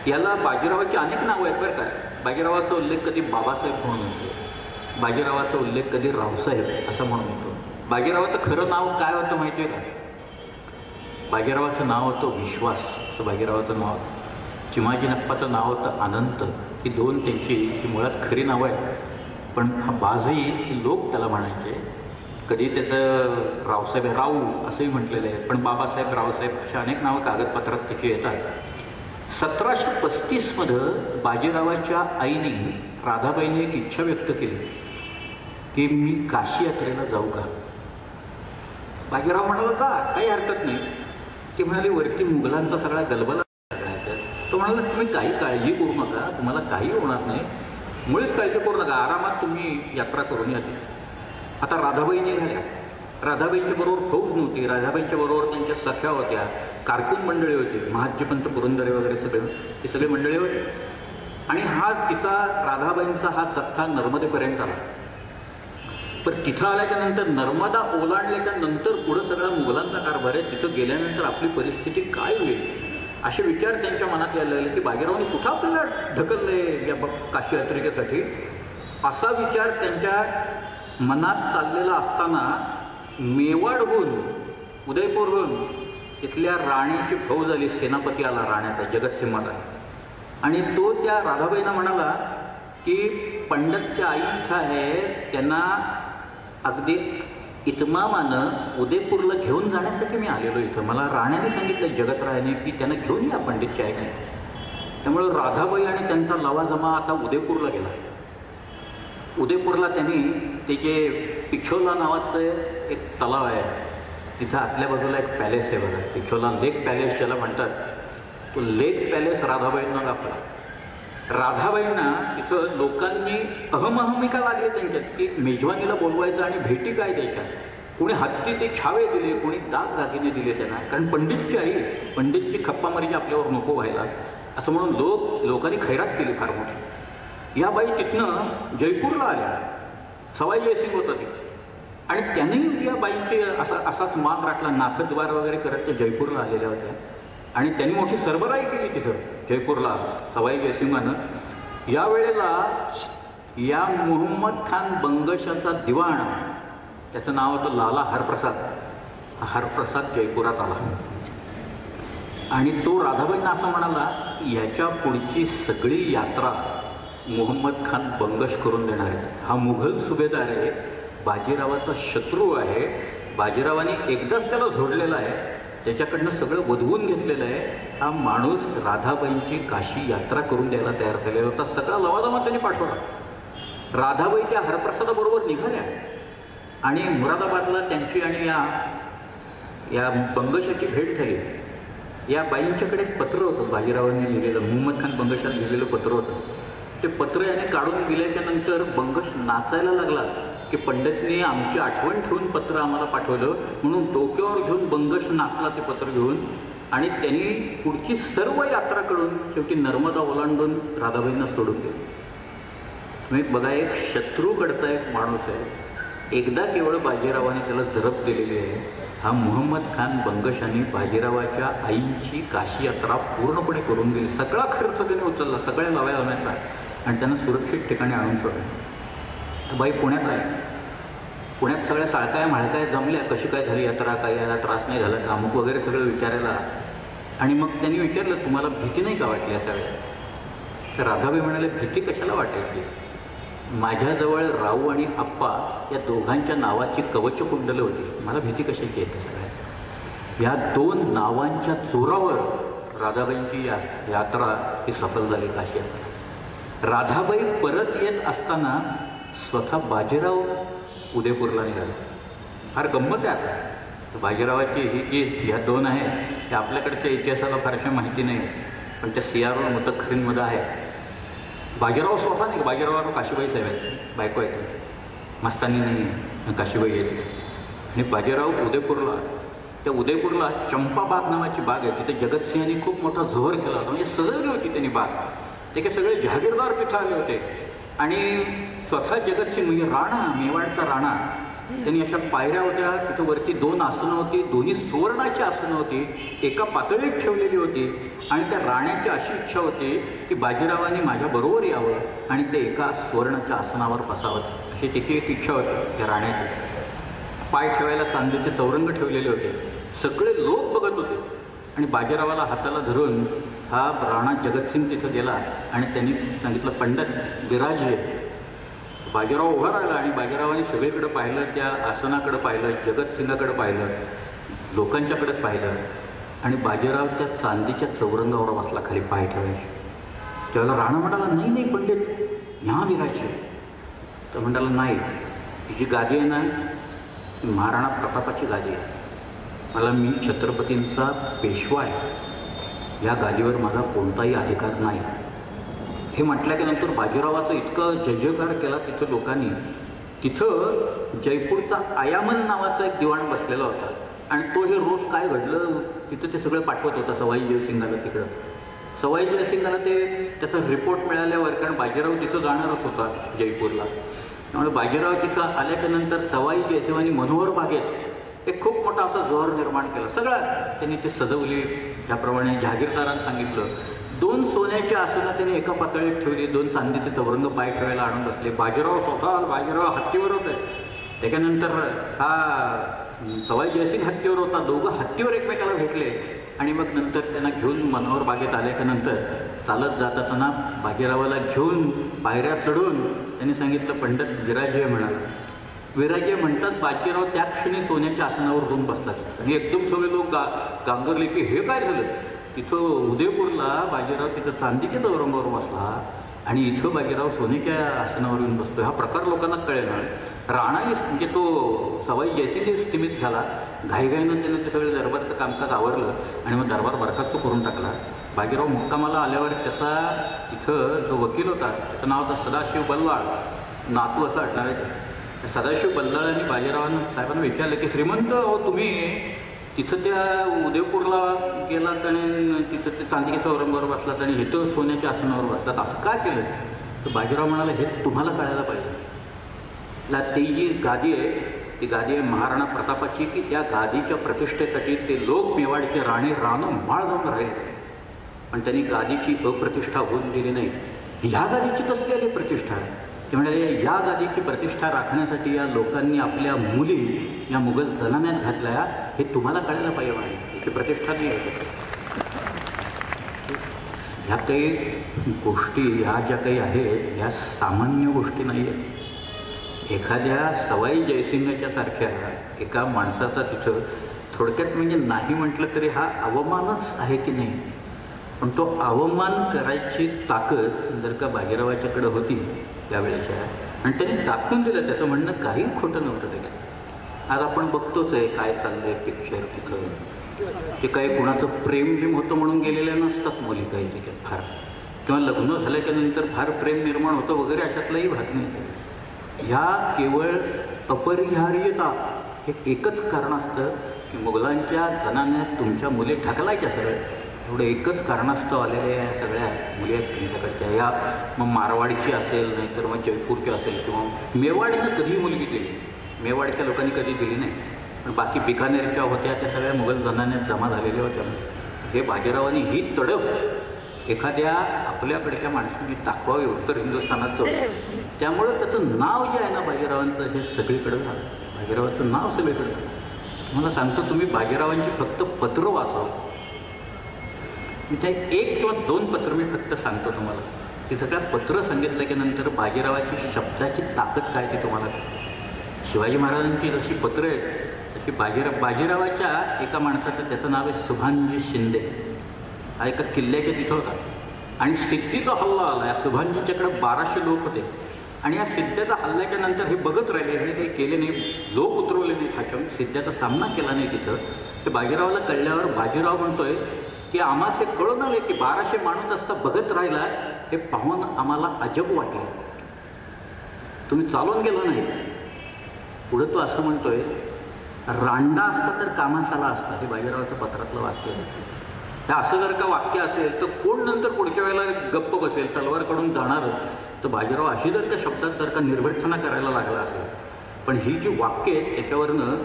याला बाजीरावाची अनेक नावं आहेत बरं का. बाजीरावाचा उल्लेख कधी बाबासाहेब म्हणून होतो, बाजीरावाचा उल्लेख कधी रावसाहेब असं म्हणून होतो. बाजीरावाचं खरं नाव काय होतं माहिती आहे का? बाजीरावाचं नाव होतं विश्वास, असं बाजीरावाचं नाव. चिमाजीनप्पाचं नाव होतं अनंत. ही 2 त्यांची मुळात खरी नावं आहेत. पण हा बाजी लोक त्याला म्हणायचे. कधी त्याचं रावसाहेब राऊ असंही म्हटलेलं आहे, पण बाबासाहेब, रावसाहेब अशा अनेक नावं कागदपत्रात त्याची येतात. 1735 बाजीरावाच्या आईने राधाबाईने एक इच्छा व्यक्त केली की मी काशी यात्रेला जाऊ का. बाजीराव म्हणाला का, काही हरकत नाही. ते म्हणाले वरती मुघलांचा सगळा गलबला आहे. तो म्हणाला तुम्ही काही काळजी करू नका, तुम्हाला काही होणार नाही, मुळीच काळजी करू नका, आरामात तुम्ही यात्रा करून या. आता राधाबाई निघाल्या. राधाबाईंच्या बरोबर फौज नव्हती. राधाबाईंच्या बरोबर त्यांच्या सख्या होत्या, कारकून मंडळी होती, महाज्यपंत पुरंदरे वगैरे सगळे, हे सगळे मंडळी होते. आणि हा तिचा राधाबाईंचा हा जथ्था नर्मदेपर्यंत आला. पण तिथं आल्याच्या नंतर, नर्मदा ओलांडल्याच्या नंतर पुढं सगळा मुघलांचा कारभार आहे. तिथं गेल्यानंतर आपली परिस्थिती काय होईल असे विचार त्यांच्या मनात यायला लागले की बाजीरावांनी कुठं आपल्याला ढकललंय या काशी यात्रेसाठी. असा विचार त्यांच्या मनात चाललेला असताना मेवाडहून, उदयपूरहून तिथल्या राणीची फौज आली. सेनापती आला राण्याचा, जगतसिंहाचा. आणि तो त्या राधाबाईंना म्हणाला की पंडितच्या आई इच्छा आहे, त्यांना अगदी इतमामानं उदयपूरला घेऊन जाण्यासाठी मी आलेलो इथं. मला राण्याने सांगितलं, जगतरायाने, की त्यांना घेऊन या पंडितच्या आईने. त्यामुळं राधाबाई आणि त्यांचा लवाजमा आता उदयपूरला गेला. उदयपूरला त्यांनी ते जे पिछोला नावाचं एक तलाव आहे, तिथं आतल्या बाजूला एक पॅलेस आहे बघा, पिछोला लेक पॅलेस ज्याला म्हणतात. तो लेक पॅलेस राधाबाईंना दाखवला. राधाबाईंना तिथं लोकांनी अहमहमिका लागली त्यांच्यात की मेजवानीला बोलवायचं आणि भेटी काय द्यायच्या. कोणी हत्तीचे छावे दिले, कोणी दाग दागिने दिले त्यांना, कारण पंडितची आई, पंडितची खप्पामारी आपल्यावर नको व्हायला असं म्हणून लोकांनी खैरात केली फार मोठी. या बाई तिथनं जयपूरला आल्या. सवाई जयसिंग होता ती, आणि त्यांनी या बाईंचे असाच मान राखला. नाथद्वार वगैरे करत त्या जयपूरला आलेल्या होत्या. आणि त्यांनी मोठी सरबराई केली तिथं जयपूरला सवाई जयसिंहानं. यावेळेला या मोहम्मद खान बंगशाचा दिवाण, त्याचं नाव होतं लाला हरप्रसाद. हरप्रसाद जयपुरात आला आणि तो राधाबाईंना असं म्हणाला की याच्या पुढची सगळी यात्रा मोहम्मद खान बंगश करून देणार आहे. हा मुघल सुभेदार आहे, बाजीरावाचा शत्रू आहे. बाजीरावाने एकदाच त्याला झोडलेला आहे, त्याच्याकडनं सगळं वधवून घेतलेलं आहे. हा माणूस राधाबाईंची काशी यात्रा करून द्यायला तयार झालेला होता. सगळा लवाजमा त्यांनी पाठवला. राधाबाई त्या हरप्रसादाबरोबर निघाल्या आणि मुरादाबादला त्यांची आणि या बंगशाची भेट झाली. या बाईंच्याकडे एक पत्र होतं बाजीरावांनी लिहिलेलं, मुहम्मद खान बंगशाला लिहिलेलं पत्र होतं. ते पत्र याने काढून दिल्याच्या नंतर बंगश नाचायला लागला की पंडितने आमची आठवण ठेवून पत्र आम्हाला पाठवलं म्हणून डोक्यावर घेऊन बंगश नाचला ते पत्र घेऊन. आणि त्यांनी पुढची सर्व यात्रा करून शेवटी नर्मदा ओलांडून राधाबाईंना सोडून गेलं. तुम्ही बघा, एक शत्रूकडचा एक माणूस आहे, एकदा केवळ बाजीरावाने त्याला जरब दिलेली आहे. हा मुहम्मद खान बंगशाने बाजीरावाच्या आईची काशी यात्रा पूर्णपणे करून दिली. सगळा खर्च त्याने उचलला, सगळ्या लाव्या लावण्याचा, आणि त्यांना सुरक्षित ठिकाणी आणून सोडलं. बाई पुण्यात आहे. पुण्यात सगळ्या साळकाया म्हाळकाया जमल्या, कशी काय झाली यात्रा, काय याला त्रास नाही झाला का, अमुक वगैरे सगळं विचारायला. आणि मग त्यांनी विचारलं, तुम्हाला भीती नाही का वाटली असा वेळेला? तर राधाबाई म्हणाले, भीती कशाला वाटायची? माझ्याजवळ राऊ आणि आप्पा या दोघांच्या नावाची कवचकुंडलं होती, मला भीती कशाची येते सगळ्या. या दोन नावांच्या जोरावर राधाबाईंची यात्रा ही सफल झाली, काशी यात्रा. राधाबाई परत येत असताना स्वतः बाजीराव उदयपूरला निघाले. फार गंमत आहे. आता बाजीरावाची ही जी ह्या दोन आहे त्या आपल्याकडच्या इतिहासाला फारशा माहिती नाही, पण त्या सियारोल मुतखरींमध्ये आहे. बाजीराव स्वतः नाही, बाजीराव काशीबाई साहेब आहेत, बायको आहेत, मस्तानी नाही, काशीबाई येते. आणि बाजीराव उदयपूरला, त्या उदयपूरला चंपाबाग नावाची बाग आहे, तिथे जगतसिंहांनी खूप मोठा जोहर केला होता, म्हणजे सजवली होती त्यांनी बाग. ते काही सगळे जहागीरदार तिथं आले होते. आणि स्वतः जगतसिंग म्हणजे राणा, मेवाडचा राणा, त्यांनी अशा पायऱ्या होत्या, तिथं वरती दोन आसनं होती, दोन्ही सुवर्णाची आसनं होती, एका पातळीत ठेवलेली होती. आणि त्या राण्याची अशी इच्छा होती की बाजीरावांनी माझ्याबरोबर यावं आणि ते एका सुवर्णाच्या आसनावर बसावं, अशी तिची एक इच्छा होती त्या राण्याची. पाय ठेवायला चांदीचे चौरंग ठेवलेले होते, सगळे लोक बघत होते. आणि बाजीरावाला हाताला धरून हा राणा जगतसिंग तिथं गेला आणि त्यांनी सांगितलं, पंडित विराजे. बाजीराव उभा राहिला आणि बाजीरावाने सगळीकडे पाहिलं, त्या आसनाकडे पाहिलं, जगतसिंगाकडे पाहिलं, लोकांच्याकडेच पाहिलं. आणि बाजीराव त्या चांदीच्या चौरंगावर बसला खाली पाय ठेवायचे. त्यावेळेला राणा म्हणाला, नाही नाही पंडित, ह्या विराजे. तर म्हणाला, नाही, ही जी गादी आहे ना, महाराणा प्रतापाची गादी आहे. मला, मी छत्रपतींचा पेशवा आहे, या गादीवर माझा कोणताही अधिकार नाही. हे म्हटल्या की नंतर बाजीरावाचं इतकं जयजयकार केला तिथं लोकांनी. तिथं जयपूरचा आयामन नावाचा एक दिवाण बसलेला होता आणि तो हे रोज काय घडलं तिथं ते सगळं पाठवत होता सवाई जयसिंगाला तिकडं. सवाई जयसिंगाला ते त्याचा रिपोर्ट मिळाल्यावर, कारण बाजीराव तिथं जाणारच होता जयपूरला, त्यामुळे बाजीराव तिथं आल्याच्या नंतर सवाई जयसिंगांनी मनोहर बागेत एक खूप मोठा असा जोर निर्माण केला. सगळं त्यांनी ते सजवली, त्याप्रमाणे जहागीरदारांनी सांगितलं. दोन सोन्याची आसनं त्यांनी एका पातळीत ठेवली, दोन चांदीचे चौरंग पाय ठेवायला आणून बसले. बाजीराव स्वतः, बाजीराव हत्तीवर होते. त्याच्यानंतर हा सवाई जयसिंग हत्तीवर होता, दोघं हत्तीवर एकमेकाला भेटले. आणि मग नंतर त्यांना घेऊन मनोहर बागेत आल्याच्यानंतर चालत जात असताना बाजीरावाला घेऊन पायऱ्या चढून त्यांनी सांगितलं, पंडित विराजे म्हणाला. विराजे म्हणतात, बाजीराव त्या क्षणी सोन्याच्या आसनावर जाऊन बसतात आणि एकदम सगळे लोक गांगरले की हे काय झालं. तिथं उदयपूरला बाजीराव तिथं चांदीच्या चौरंगावर बसला आणि इथं बाजीराव सोन्याच्या आसनावर येऊन बसतो. हा प्रकार लोकांना कळेल. राणाही म्हणजे तो सवाई जयसिंग स्थिमित झाला. घाईघाईनं त्यानं ते सगळे दरबारचं कामकाज आवरलं आणि मग दरबार बरखास्त करून टाकला. बाजीराव मुक्कामाला आल्यावर त्याचा इथं जो वकील होता त्याचं नाव होतं सदाशिव बल्लाळ, नातू असं आडनाव आहे. सदाशिव बल्लाळांनी बाजीरावांना साहेबांना विचारलं की, श्रीमंत हो, तुम्ही तिथं त्या उदयपूरला गेलात आणि तिथं ते चांदीच्या चौरंगावर बसलात आणि इथं सोन्याच्या आसनावर बसलात, असं का केलं? तर बाजीराव म्हणाला, हे तुम्हाला कळायला पाहिजे. ती जी गादी आहे ती गादी आहे महाराणा प्रतापाची, की त्या गादीच्या प्रतिष्ठेसाठी ते लोक मेवाडचे राणे माळ जाऊन राहिले, पण त्यांनी गादीची अप्रतिष्ठा होऊन दिली नाही. ह्या गादीची कसली आली प्रतिष्ठा? ते म्हणाले, या गादीची प्रतिष्ठा राखण्यासाठी या लोकांनी आपल्या मुली या मुघल जनान्यात घातल्या, हे तुम्हाला कळायला पाहिजे. माझी प्रतिष्ठा नाही आहे. ह्या काही गोष्टी, ह्या ज्या काही आहेत ह्या सामान्य गोष्टी नाही आहेत. एखाद्या सवाई जयसिंगाच्या सारख्या एका माणसाचा तिथं थोडक्यात म्हणजे नाही म्हटलं तरी हा अवमानच आहे की नाही, पण तो अवमान करायची ताकद जर का बाजीरावाच्याकडे होती त्यावेळेच्या, आणि त्यांनी दाखवून दिलं, त्याचं म्हणणं काही खोटं नव्हतं त्याच्यात. आज आपण बघतोच आहे काय चाललंय पिक्चर तिथं, ते काही कुणाचं प्रेम बिम होतं म्हणून गेलेल्या नसतात मुली काही त्याच्यात फार, किंवा लग्न झाल्याच्या नंतर फार प्रेम निर्माण होतं वगैरे अशातलाही भाग नाही. ह्या केवळ अपरिहार्यता हे एकच कारण असतं की मुघलांच्या जनान्यात तुमच्या मुली ढकलायच्या सगळ्या, एवढं एकच कारणास्तव आलेल्या या सगळ्या मुली आहेत तुमच्याकडच्या. या मग मारवाडची असेल, नाहीतर मग जयपूरची असेल, किंवा मेवाडनं कधीही मुलगी दिली, मेवाडच्या लोकांनी कधी दिली नाही, पण बाकी बिकानेरच्या होत्या त्या सगळ्या मुघल जनान्यात जमा झालेल्या होत्या. हे बाजीरावांनी ही तडफ एखाद्या आपल्याकडच्या माणसाने दाखवावी उत्तर हिंदुस्थानात जाऊन. त्यामुळं त्याचं नाव जे आहे ना बाजीरावांचं, हे सगळीकडे झालं. बाजीरावाचं नाव सगळीकडे झालं. तुम्हाला सांगतो, तुम्ही बाजीरावांची फक्त पत्र वाचावं. इथे 1 किंवा 2 पत्र मी फक्त सांगतो तुम्हाला. ती सगळ्या पत्र सांगितलं की नंतर बाजीरावाची शब्दाची ताकद काय ते तुम्हाला. शिवाजी महाराजांची जशी पत्र आहेत तशी बाजीरावाच्या एका माणसाचं, त्याचं नाव आहे सुभानजी शिंदे, हा एका किल्ल्याच्या तिथं होता. आणि सिद्धीचा हल्ला आला. या सुभानजीच्याकडे 1200 लोक होते. आणि या सिद्ध्याचा हल्ल्याच्या नंतर हे बघत राहिले, हे काही केले नाही, लोक उतरवले नाही ठाकून, सिद्ध्याचा सामना केला नाही तिथं. ते बाजीरावाला कळल्यावर बाजीराव म्हणतोय की आम्हाला हे कळून आले की 1200 माणूस असता बघत राहिला, हे पाहून आम्हाला अजब वाटलं, तुम्ही चालून गेला नाही. पुढे तो असं म्हणतोय, रांडा असता तर कामास आला असता. हे बाजीरावाच्या पत्रातलं वाक्य आहे. हे असं जर का वाक्य असेल तर कोण नंतर पुढच्या वेळेला गप्प बसेल, तलवार कडून जाणार. तर बाजीराव अशी जर का शब्दात जर का निर्भीडपणा करायला लागला असेल. पण ही जी वाक्य आहेत त्याच्यावरनं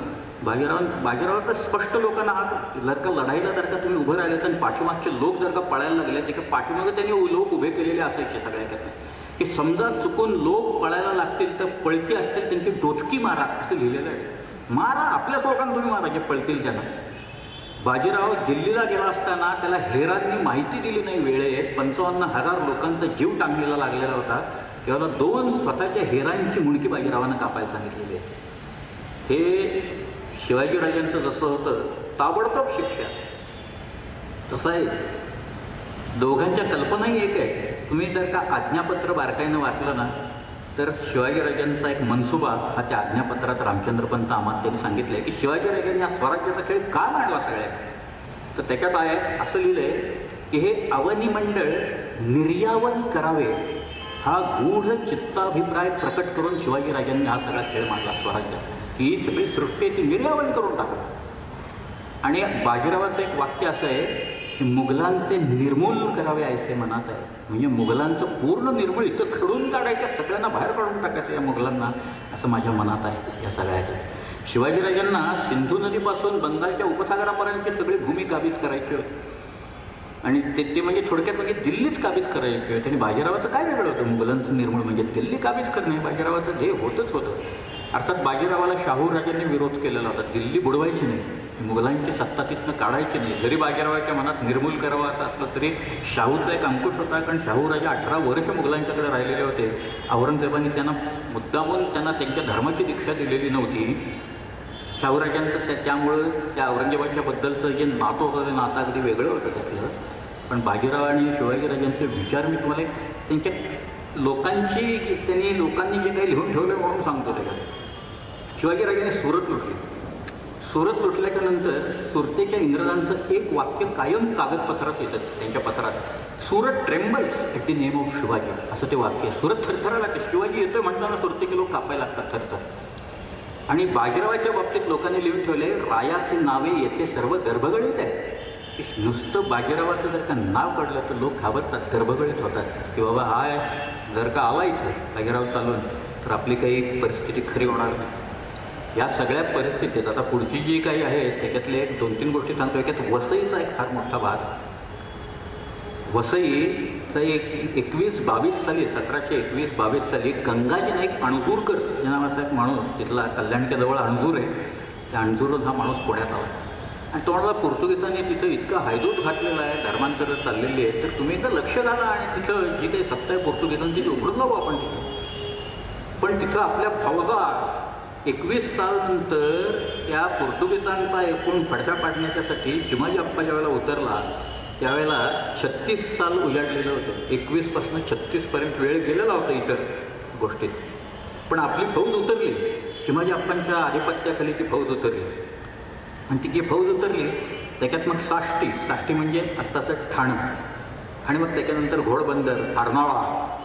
बाजीरावाचा स्पष्ट लोकांना हा जर का लढाईला जर का तुम्ही उभं राहिले तर पाठीमागचे लोक जर का पळायला लागले, त्याच्या पाठीमागे त्यांनी लोक उभे केलेले असायचे सगळ्या की समजा चुकून लोक पळायला लागतील तर पळती असतील त्यांची डोचकी मारा असं लिहिलेलं आहे. मारा, आपल्याच लोकांना तुम्ही मारा जे पळतील त्यांना. बाजीराव दिल्लीला गेला असताना त्याला हेरांनी माहिती दिली नाही वेळेत. 55,000 लोकांचा जीव टांगलेला लागलेला होता. तेव्हा 2 स्वतःच्या हेरांची मुंडकी बाजीरावानं कापायला सांगितलेली आहे. हे शिवाजीराजांचं जसं होतं ताबडतोब शिक्षा, तसं आहे. दोघांच्या कल्पनाही एक आहे. तुम्ही जर का आज्ञापत्र बारकाईनं वाचलं ना तर शिवाजीराजांचा एक मनसुबा हा त्या आज्ञापत्रात रामचंद्रपंत आम्हाला त्यांनी सांगितलं आहे की शिवाजीराजांनी हा स्वराज्याचा खेळ का मांडला सगळ्यात. तर त्याच्यात आहे असं लिहिलं आहे की हे अवनिमंडळ निर्यावन करावे हा गूढ चित्ताभिप्राय प्रकट करून शिवाजीराजांनी हा सगळा खेळ मांडला स्वराज्यात, की ही सगळी सृष्टी ती निर्यावन करून टाकली. आणि बाजीरावाचं एक वाक्य असं आहे की मुघलांचे निर्मूल करावे ऐसे मनात आहे. म्हणजे मुघलांचं पूर्ण निर्मूल, इथं खडून काढायच्या, सगळ्यांना बाहेर काढून टाकायचं या मुघलांना, असं माझ्या मनात आहे. या सगळ्याच्या शिवाजीराजांना सिंधू नदीपासून बंगालच्या उपसागरापर्यंतची सगळी भूमी काबीज करायची होती. आणि ते म्हणजे थोडक्यात म्हणजे दिल्लीच काबीज करायची होती. आणि बाजीरावाचं काय वेगळं होतं, मुघलांचं निर्मूल म्हणजे दिल्ली काबीज करणे बाजीरावाचं ध्येय होतच होतं. अर्थात बाजीरावाला शाहू राजांनी विरोध केलेला होता. दिल्ली बुडवायची नाही, मुघलांची सत्ता तिथनं काढायची नाही. जरी बाजीरावाच्या मनात निर्मूल करावा असं असलं तरी शाहूचा एक अंकुश होता. कारण शाहू राजा 18 वर्ष मुघलांच्याकडे राहिलेले होते. औरंगजेबाने त्यांना मुद्दामून त्यांना त्यांच्या धर्माची दीक्षा दिलेली नव्हती. शाहूराजांचं त्यामुळं त्या औरंगजेबाच्या बद्दलचं जे नातं होतं ते नातं अगदी वेगळं होतं त्यातलं. पण बाजीराव आणि शिवाजीराजांचे विचार मी तुम्हाला त्यांच्या लोकांनी जे काही लिहून ठेवलं म्हणून सांगतो. त्याच्यात शिवाजीराजांनी सुरत लुटली. सुरत लुटल्याच्या नंतर सुरतेच्या इंग्रजांचं एक वाक्य कायम कागदपत्रात येतं त्यांच्या पत्रात, Surat trembles at the name of Shivaji, असं ते वाक्य. सुरत थरथरायला लागते, शिवाजी येतोय म्हणताना सुरतेचे लोक कापायला लागतात थरथर. आणि बाजीरावाच्या बाबतीत लोकांनी लिहून ठेवले, रायाचे नावे येथे सर्व गर्भगडीत आहे. नुसतं बाजीरावाचं जर का नाव काढलं तर लोक घाबरतात, गर्भगडीत होतात की बाबा हा जर का आला इथं बाजीराव चालून तर आपली काही परिस्थिती खरी होणार नाही. या सगळ्या परिस्थितीत आता पुढची जी काही आहे त्याच्यातले 2-3 गोष्टी सांगतो. याच्यात वसईचा एक फार मोठा भाग. वसईचा 21-22 साली 1721-22 साली गंगाजी नाईक अणजूरकर या नावाचा एक माणूस, तिथला कल्याणच्या जवळ अणजूर आहे, त्या अणजूरून हा माणूस पुण्यात आला. आणि तो म्हणाला पोर्तुगीजांनी तिथं इतकं हायदूत घातलेलं आहे, धर्मांतरं चाललेली आहे, तर तुम्ही एकदा लक्ष घाला आणि तिथं जी काही सत्ता आहे पोर्तुगीजांची ती उघडून लावू आपण तिथं. पण तिथं आपल्या फौजा 21 सालनंतर त्या पोर्तुगीजांचा एकूण फडशा पाडण्याच्यासाठी चिमाजी अप्पा ज्यावेळेला उतरला त्यावेळेला 36 साल उजाडलेलं होतं. 21पासून 36पर्यंत वेळ गेलेला होता इतर गोष्टीत. पण आपली फौज उतरली, चिमाजी अप्पांच्या आधिपत्याखाली ती फौज उतरली. आणि ती जी फौज उतरली त्याच्यात मग साष्टी म्हणजे आत्ताचं ठाणं, आणि मग त्याच्यानंतर घोडबंदर, अर्नाळा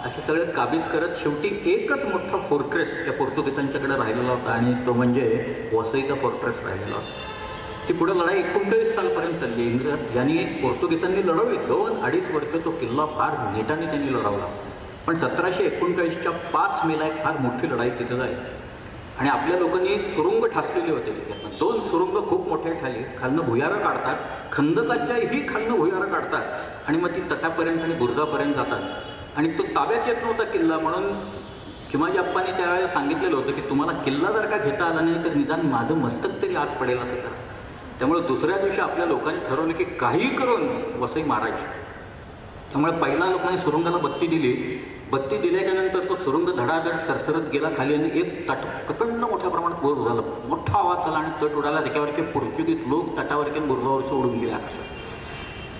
असे सगळे काबीज करत शेवटी एकच मोठा फोर्ट्रेस या पोर्तुगीजांच्याकडे राहिलेला होता, आणि तो म्हणजे वसईचा फोर्ट्रेस राहिलेला होता. ती पुढे लढाई 39 सालपर्यंत चालली. यांनी पोर्तुगीजांनी लढवली 2-2.5 वर्ष तो किल्ला फार नेटाने त्यांनी लढवला. पण 1739च्या 5 मेला एक फार मोठी लढाई तिथं झाली, आणि आपल्या लोकांनी सुरुंग ठासलेले होते. त्याच्यातनं 2 सुरुंग खूप मोठे ठाली, खालनं भुयारं काढतात, खंदकाच्याही खालनं भुयारं काढतात, आणि मग ती तटापर्यंत आणि बुर्जापर्यंत जातात. आणि तो ताब्यात येत नव्हता किल्ला, म्हणून चिमाजी अप्पांनी त्यावेळेला सांगितलेलं होतं की तुम्हाला किल्ला जर का घेता आला नाही तर निदान माझं मस्तक तरी आत पडेल असं करा. त्यामुळे दुसऱ्या दिवशी आपल्या लोकांनी ठरवलं की काही करून वसई मारायची. त्यामुळे पहिला लोकांनी सुरुंगाला बत्ती दिली. बत्ती दिल्याच्यानंतर तो सुरुंग धडाधड सरसरत गेला खाली, आणि एक तट प्रचंड मोठ्या प्रमाणात वर झाला, मोठा आवाज झाला, आणि तट उडाला. त्याच्यावरचे पोर्तुगीज लोक तटावरचे बुर्जावरचे उडून गेले.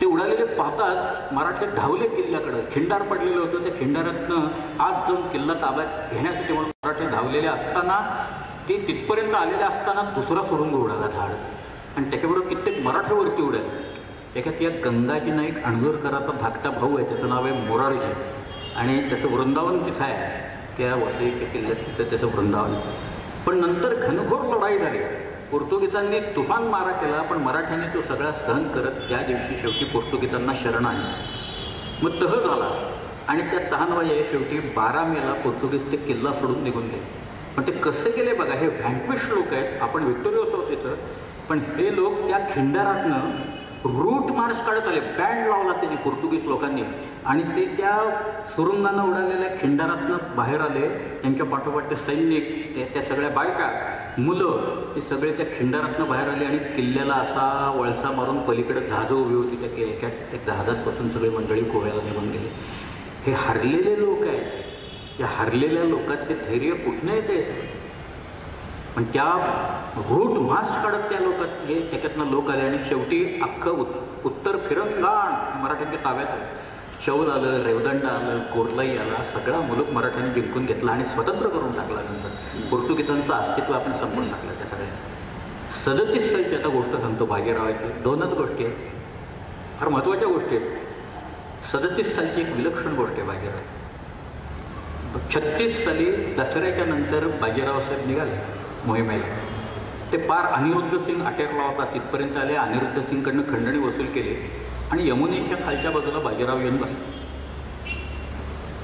ते उडालेले पाहताच मराठे धावले किल्ल्याकडं. खिंडार पडलेलं होतं, त्या खिंडारातनं आत जाऊन किल्ला ताब्यात घेण्यासाठी म्हणून मराठे धावलेले असताना, ते तिथपर्यंत आलेले असताना दुसरा सुरुंग उडाला धाड, आणि त्याच्याबरोबर कित्येक मराठे उडाले. त्याच्यात या गंगाजी नाईक अणगरकराचा धाकटा भाऊ आहे, त्याचं नाव आहे मोरारजी, आणि त्याचं वृंदावन तिथं आहे, त्या वसईच्या किल्ल्यात तिथं त्याचं वृंदावन. पण नंतर घनघोर लढाई झाली. पोर्तुगीजांनी तुफान मारा केला, पण मराठ्यांनी तो सगळा सहन करत त्या दिवशी शेवटी पोर्तुगीजांना शरण आणलं. मग तह झाला, आणि त्या तहानवाये शेवटी 12 मेला पोर्तुगीज ते किल्ला सोडून निघून गेले. पण ते कसे गेले बघा, हे व्हँक्विश लोक आहेत, आपण विक्टोरियस आहोत तिथं, पण हे लोक त्या खिंडारातनं रूट मार्च काढत आले. बँड लावला त्यांनी पोर्तुगीज लोकांनी, आणि ते त्या सुरुंगानं उडालेल्या खिंडारातनं बाहेर आले. त्यांच्या पाठोपाठ ते सैनिक, त्या सगळ्या बायका, मुलं, हे सगळे त्या खिंडारातनं बाहेर आले, आणि किल्ल्याला असा वळसा मारून पलीकडे जहाजं उभी होती. त्या जहाजात बसून सगळी मंडळी गोव्याला निघून गेली. हे हरलेले लोक आहेत. या हरलेल्या लोकांचे धैर्य कुठनं येते सगळं? पण त्या रूट मार्च काढत त्या लोकात हे त्याच्यातनं लोक आले, आणि शेवटी अख्खं उत्तर फिरंगाण मराठ्यांच्या ताब्यात आलं. चौल आलं, रेवदंडा आलं, कोरलाई आला, सगळा मुलूक मराठ्यांनी जिंकून घेतला आणि स्वतंत्र करून टाकला. नंतर पोर्तुगीजांचं अस्तित्व आपण संपवून टाकलं त्या सगळ्या. 37 सालची आता गोष्ट सांगतो बाजीरावाची. 2च गोष्टी आहेत, फार महत्त्वाच्या गोष्टी आहेत. 37 सालची एक विलक्षण गोष्ट आहे बाजीराव. 36 साली दसऱ्याच्या नंतर बाजीराव साहेब निघाले मोहिमेला. ते पार अनिरुद्ध सिंग अटेरला होता, तिथपर्यंत आले. अनिरुद्ध सिंगकडनं खंडणी वसूल केली, आणि यमुनेच्या खालच्या बाजूला बाजीराव येऊन बसले.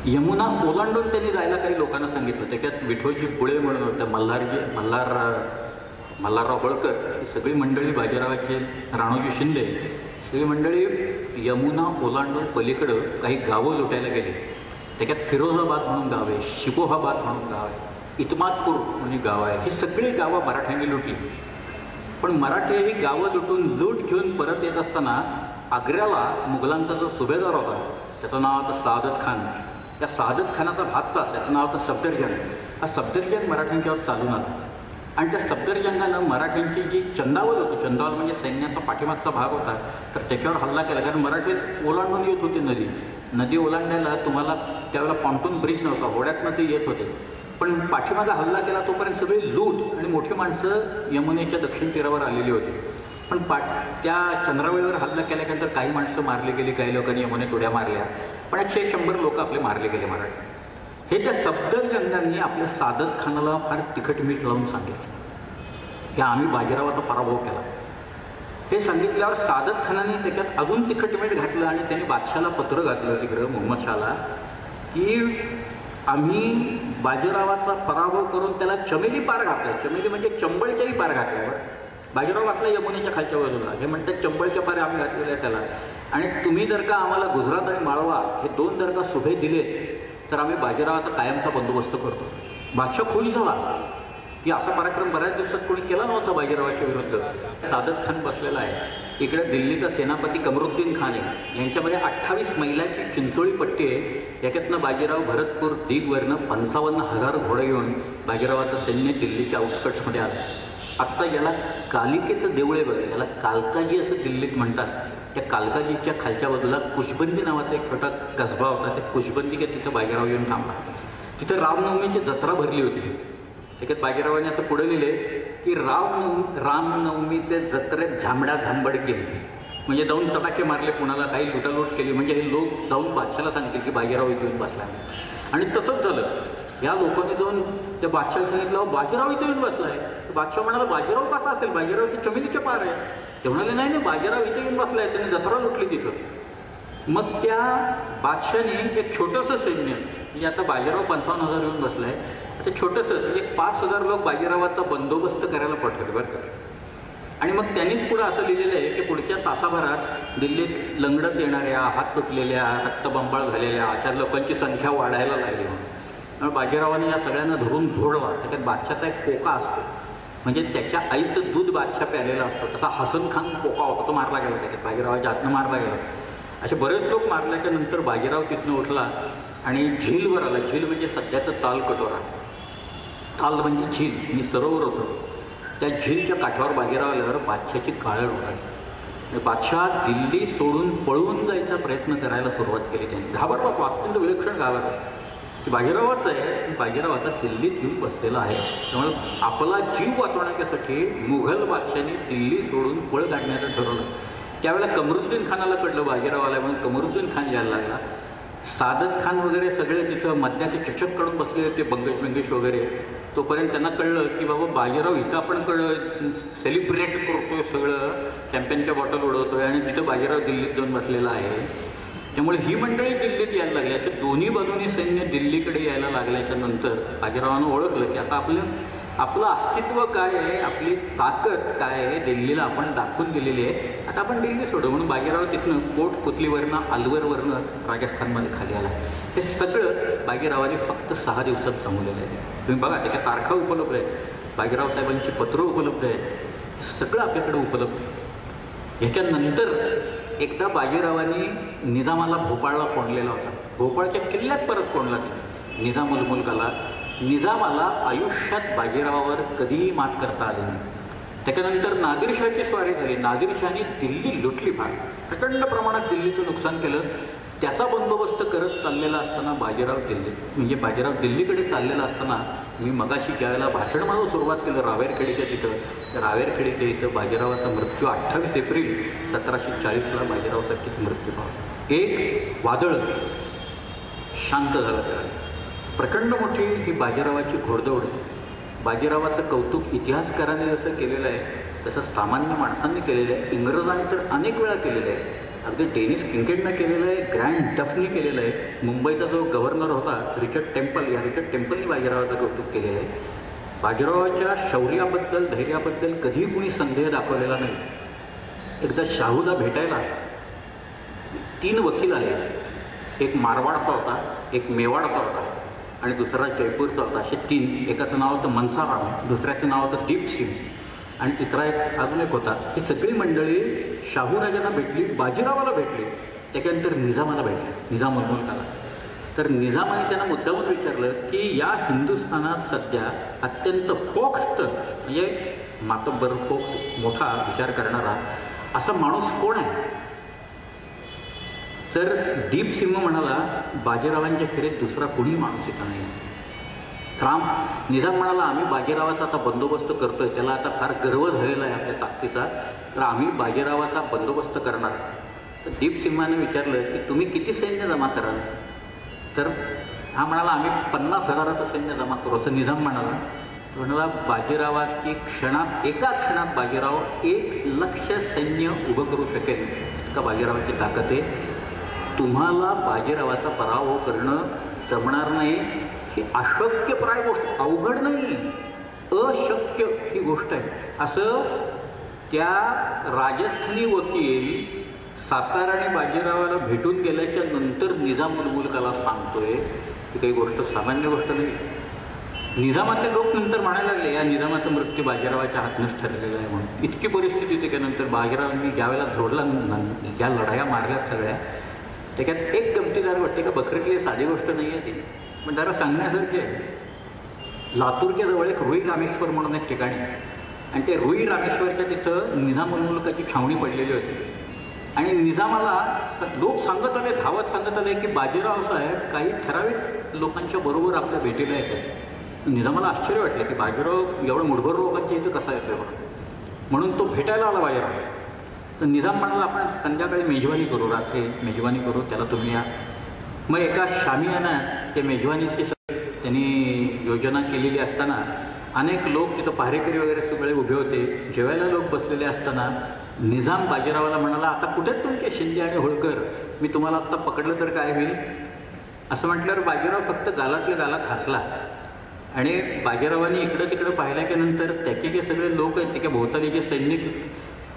यमुना ओलांडून त्यांनी जायला काही लोकांना सांगितलं. त्याच्यात विठोजी पुळे म्हणून होत्या, मल्हारराव होळकर, ही सगळी मंडळी, बाजीरावाचे राणोजी शिंदे, सगळी मंडळी यमुना ओलांडून पलीकडं काही गावं लुटायला गेली. त्याच्यात फिरोजाबाद म्हणून गाव आहे, शिकोहाबाद म्हणून गाव आहे, इतमादपूर म्हणून गाव आहे. ही सगळी गावं मराठ्यांनी लुटली. पण मराठी ही गावं लुटून लूट घेऊन परत येत असताना आग्र्याला मुघलांचा जो सुभेदार होता, त्याचं नाव होतं सादत खान. त्या सादत खानाचा भातचा, त्याचं नाव होतं सफदरजंग. हा सफदरजंग मराठ्यांच्यावर चालून आला, आणि त्या सफदरजंगानं मराठ्यांची जी चंदावल होती, चंदावल म्हणजे सैन्याचा पाठीमागचा भाग होता, तर त्याच्यावर हल्ला केला. कारण मराठी ओलांडून येत होती नदी ओलांडायला. तुम्हाला त्यावेळेला पॉन्टून ब्रिज नव्हता, होड्यातनं ते येत होते. पण पाठीमागा हल्ला केला तोपर्यंत सगळी लूट, आणि मोठी माणसं यमुनेच्या दक्षिण तीरावर आलेली होती. पण त्या चंद्रावळीवर हल्ला केल्यानंतर काही माणसं मारली गेली, काही लोकांनी यमुनेत उड्या मारल्या, पण 100 लोक आपले मारले गेले मराठी. हे त्या सफदरजंगांनी आपल्या सादत खानाला फार तिखट मीठ लावून सांगितलं की आम्ही बाजीरावाचा पराभव केला. हे सांगितल्यावर सादत खानाने त्याच्यात अजून तिखट मीठ घातलं, आणि त्यांनी बादशाला पत्र घातलं तिकडं मोहम्मद शाहला की आम्ही बाजीरावाचा पराभव करून त्याला चमेली पार घातलं. चमेली म्हणजे चंबळच्याही पार घातल्यावर बाजीराव घातला यमुनेच्या खालच्या बाजूला. हे म्हणतात चंबळच्या पार आम्ही घातलेले आहे त्याला, आणि तुम्ही जर का आम्हाला गुजरात आणि माळवा हे 2 जर का सुभे दिले तर आम्ही बाजीरावाचा कायमचा बंदोबस्त करतो. बादशाह खुश झाला की असा पराक्रम बऱ्याच दिवसात कोणी केला नव्हता बाजीरावाच्या विरुद्ध. सादत खान बसलेला आहे, इकडे दिल्लीचा सेनापती कमरुद्दीन खान आहे, यांच्यामध्ये 28 मैलाची चिंचोळी पट्टी आहे. याच्यातनं बाजीराव भरतपूर दिगवरनं 55,000 घोडे घेऊन बाजीरावाचं सैन्य दिल्लीच्या आउटस्कट्समध्ये आलं. आत्ता याला कालिकेचं देऊळ आहे बघा, याला कालकाजी असं दिल्लीत म्हणतात. त्या कालकाजीच्या खालच्या बाजूला कुशबंदी नावाचा एक छोटा कसबा होता. त्या कुशबंदी का तिथं बाजीराव येऊन थांबला. तिथं रामनवमीची जत्रा भरली होती. त्याच्यात बाजीरावाने असं पुढे लिहिले की रामनवमीचे जत्रेत झांबडा झांबड केली, म्हणजे जाऊन तटाके मारले, कुणाला काही लुटालूट केली, म्हणजे हे लोक जाऊन बादशाला सांगतील की बाजीराव इथे येऊन बसला. आणि तसंच झालं. या लोकांनी जाऊन त्या बादशाला सांगितलं बाजीराव इथे येऊन बसलाय. बादशाह म्हणाला बाजीराव कसा असेल, बाजीरावची जमिनीच्या पार आहे. ते म्हणाले नाही नाही, बाजीराव इथे येऊन बसलाय, त्याने जत्रा लुटली तिथं. मग त्या बादशाने एक छोटंसं सैन्य, म्हणजे आता बाजीराव 55,000 येऊन बसलाय, आता छोटंसं म्हणजे 5,000 लोक बाजीरावाचा बंदोबस्त करायला पाठवले बरं का. आणि मग त्यांनीच पुढं असं लिहिलेलं आहे की पुढच्या तासाभरात दिल्लीत लंगडत येणाऱ्या, हात तुटलेल्या, रक्तबंबाळ झालेल्या अशा लोकांची संख्या वाढायला लागली. म्हणून बाजीरावाने या सगळ्यांना धरून झोडवा. त्याच्यात बादशाचा एक पोका असतो, म्हणजे त्याच्या आईचं दूध बादशाह प्यालेला असतो, तसा हसन खान पोका होता, तो मारला गेला. त्याच्यात बाजीरावाच्या हातनं मारला गेला. असे बरेच लोक मारल्याच्या नंतर बाजीराव तिथनं उठला आणि झीलवर आला. झील म्हणजे सध्याचं तालकटोरा. ताल म्हणजे झील, मी सरोवर होतो. त्या झीलच्या काठावर बाजीराव आल्यावर बादशाची काळळ उडाली. बादशाह दिल्ली सोडून पळून जायचा प्रयत्न करायला सुरुवात केली. त्यांनी घाबरला, अत्यंत विलक्षण घाबरला की बाजीरावच आहे, बाजीराव आता दिल्लीत येऊन बसलेला आहे. त्यामुळे आपला जीव वाचवण्यासाठी मुघल बादशाने दिल्ली सोडून पळ काढण्याचं ठरवलं. त्यावेळेला कमरुद्दीन खानाला कळलं बाजीराव आला म्हणून कमरुद्दीन खान यायला लागला. सादत खान वगैरे सगळे तिथं मद्याचे चषक काढून बसले होते, बंगेश वगैरे. तोपर्यंत त्यांना कळलं की बाबा बाजीराव इथं आपण सेलिब्रेट करतोय, सगळं चॅम्पियनच्या बॉटल उडवतोय आणि तिथं बाजीराव दिल्लीत जाऊन बसलेला आहे. त्यामुळे ही मंडळी दिल्लीत यायला लागली. याच्या दोन्ही बाजूनी सैन्य दिल्लीकडे यायला लागल्याच्या नंतर बाजीरावानं ओळखलं की आता आपलं अस्तित्व काय आहे, आपली ताकद काय आहे, दिल्लीला आपण दाखवून दिलेली आहे, आता आपण दिल्ली सोडू. म्हणून बाजीराव तिथनं कोटपुतलीवरनं अलवरवरनं राजस्थानमध्ये खाली आला. हे सगळं बाजीरावाने फक्त 6 दिवसात जमवलेलं आहे. तुम्ही बघा, त्याच्या तारखा उपलब्ध आहेत, बाजीराव साहेबांची पत्रं उपलब्ध आहेत, सगळं आपल्याकडे उपलब्ध आहे. ह्याच्यानंतर एकदा बाजीरावांनी निजामाला भोपाळला कोंडलेला होता. भोपाळच्या किल्ल्यात परत कोंडला तिने निजाम उल मुल्काला. निजामाला आयुष्यात बाजीरावावर कधीही मात करता आली नाही. त्याच्यानंतर नादिरशाहची स्वारी झाली. नादिरशाहने दिल्ली लुटली, फार प्रचंड प्रमाणात दिल्लीचं नुकसान केलं. त्याचा बंदोबस्त करत चाललेला असताना बाजीराव दिल्लीकडे चाललेला असताना मी मगाशी ज्यावेळेला भाषण माझं सुरुवात केलं रावेरखेडीच्या तिथं, तर रावेरखेडीच्या इथं बाजीरावाचा मृत्यू 28 एप्रिल 1740ला बाजीरावसाठीच मृत्यू पावला. एक वादळ शांत झालं त्यावेळेला. प्रचंड मोठी ही बाजीरावाची घोडदौड. बाजीरावाचं कौतुक इतिहासकारांनी जसं केलेलं आहे तसं सामान्य माणसांनी केलेलं आहे. इंग्रजांनी तर अनेक वेळा केलेलं आहे. अगदी डेनिस किंकेडनं केलेलं आहे, ग्रँड डफनी केलेलं आहे. मुंबईचा जो गव्हर्नर होता रिचर्ड टेम्पल, या रिचर्ड टेम्पलनी बाजीरावाचं कौतुक केलेलं आहे. बाजीरावाच्या शौर्याबद्दल, धैर्याबद्दल कधीही कुणी संदेह दाखवलेला नाही. एकदा शाहूला भेटायला 3 वकील आले. एक मारवाडचा होता, एक मेवाडचा होता आणि दुसरा जयपूरचा होता. असे 3. एकाचं नाव होतं मनसाराम, दुसऱ्याचं नाव होतं दीपसिंग आणि तिसरा अजून एक होता. ही सगळी मंडळी शाहू राजांना भेटली, बाजीरावाला भेटली, त्याच्यानंतर निजामाला भेटली, निजाम उल मुल्काला. तर निजामाने त्यांना मुद्दामून विचारलं की या हिंदुस्थानात सध्या अत्यंत पोख्त, म्हणजे मातब्बर, पोख्त, मोठा विचार करणारा असा माणूस कोण आहे? तर दीपसिंह म्हणाला बाजीरावांच्या खेरीत दुसरा कोणी माणूस इथं नाही. निजाम म्हणाला आम्ही बाजीरावाचा आता बंदोबस्त करतोय, त्याला आता फार गर्व झालेला आहे आपल्या ताकदीचा, तर आम्ही बाजीरावाचा बंदोबस्त करणार. तर दीपसिंहाने विचारलं की तुम्ही किती सैन्य जमा कराल? तर हा म्हणाला आम्ही 50,000चं सैन्य जमा करू, असं निजाम म्हणाला. म्हणाला बाजीरावाची एका क्षणात बाजीराव 1,00,000 सैन्य उभं करू शकेल का बाजीरावाची ताकद आहे. तुम्हाला बाजीरावाचा पराभव करणं जमणार नाही, ही अशक्यप्राय गोष्ट, अवघड नाही, अशक्य ही गोष्ट आहे, असं त्या राजस्थानी वकील सातारा आणि बाजीरावाला भेटून गेल्याच्या नंतर निजाम उल मुल्काला सांगतोय की काही गोष्ट सामान्य गोष्ट नाही. निजामाचे लोक नंतर म्हणायला लागले या निजामाचा मृत्यू बाजीरावाच्या हातनंच ठरलेला आहे म्हणून. इतकी परिस्थिती होती. त्यानंतर बाजीरावांनी ज्यावेळेला झोडला, ज्या लढाया मारल्यात सगळ्या, त्याच्यात एक गमतीदार वाटते का बकरीतली साधी गोष्ट नाही आहे ती, पण जरा सांगण्यासारखी आहे. लातूरच्या जवळ एक रुई रामेश्वर म्हणून एक ठिकाणी, आणि ते रुई रामेश्वरच्या तिथं निजाम उल मुल्काची छावणी पडलेली होती. आणि निजामाला लोक सांगत आले, धावत सांगत आले की बाजीराव साहेब काही ठराविक लोकांच्या बरोबर आपल्या भेटीला येतात. निजामाला आश्चर्य वाटलं की बाजीराव एवढं मुठभर लोकांच्या इथं कसा येतोय म्हणून तो भेटायला आला बाजीराव. तर निजाम म्हणाला आपण संध्याकाळी मेजवानी करू, रात्री मेजवानी करू, त्याला तुम्ही या. मग एका शामियानात ते मेजवानीची त्यांनी योजना केलेली असताना अनेक लोक तिथं पहारेकरी वगैरे सगळे उभे होते. जेवायला लोक बसलेले असताना निजाम बाजीरावाला म्हणाला, आता कुठेच तुमचे शिंदे आणि होळकर, मी तुम्हाला आत्ता पकडलं तर काय होईल. असं म्हटल्यावर बाजीराव फक्त गालातल्या गालात हसला. आणि बाजीरावांनी इकडं तिकडं पाहिल्याच्या नंतर त्याचे जे सगळे लोक आहेत, त्याच्या भोवताली जे सैनिक,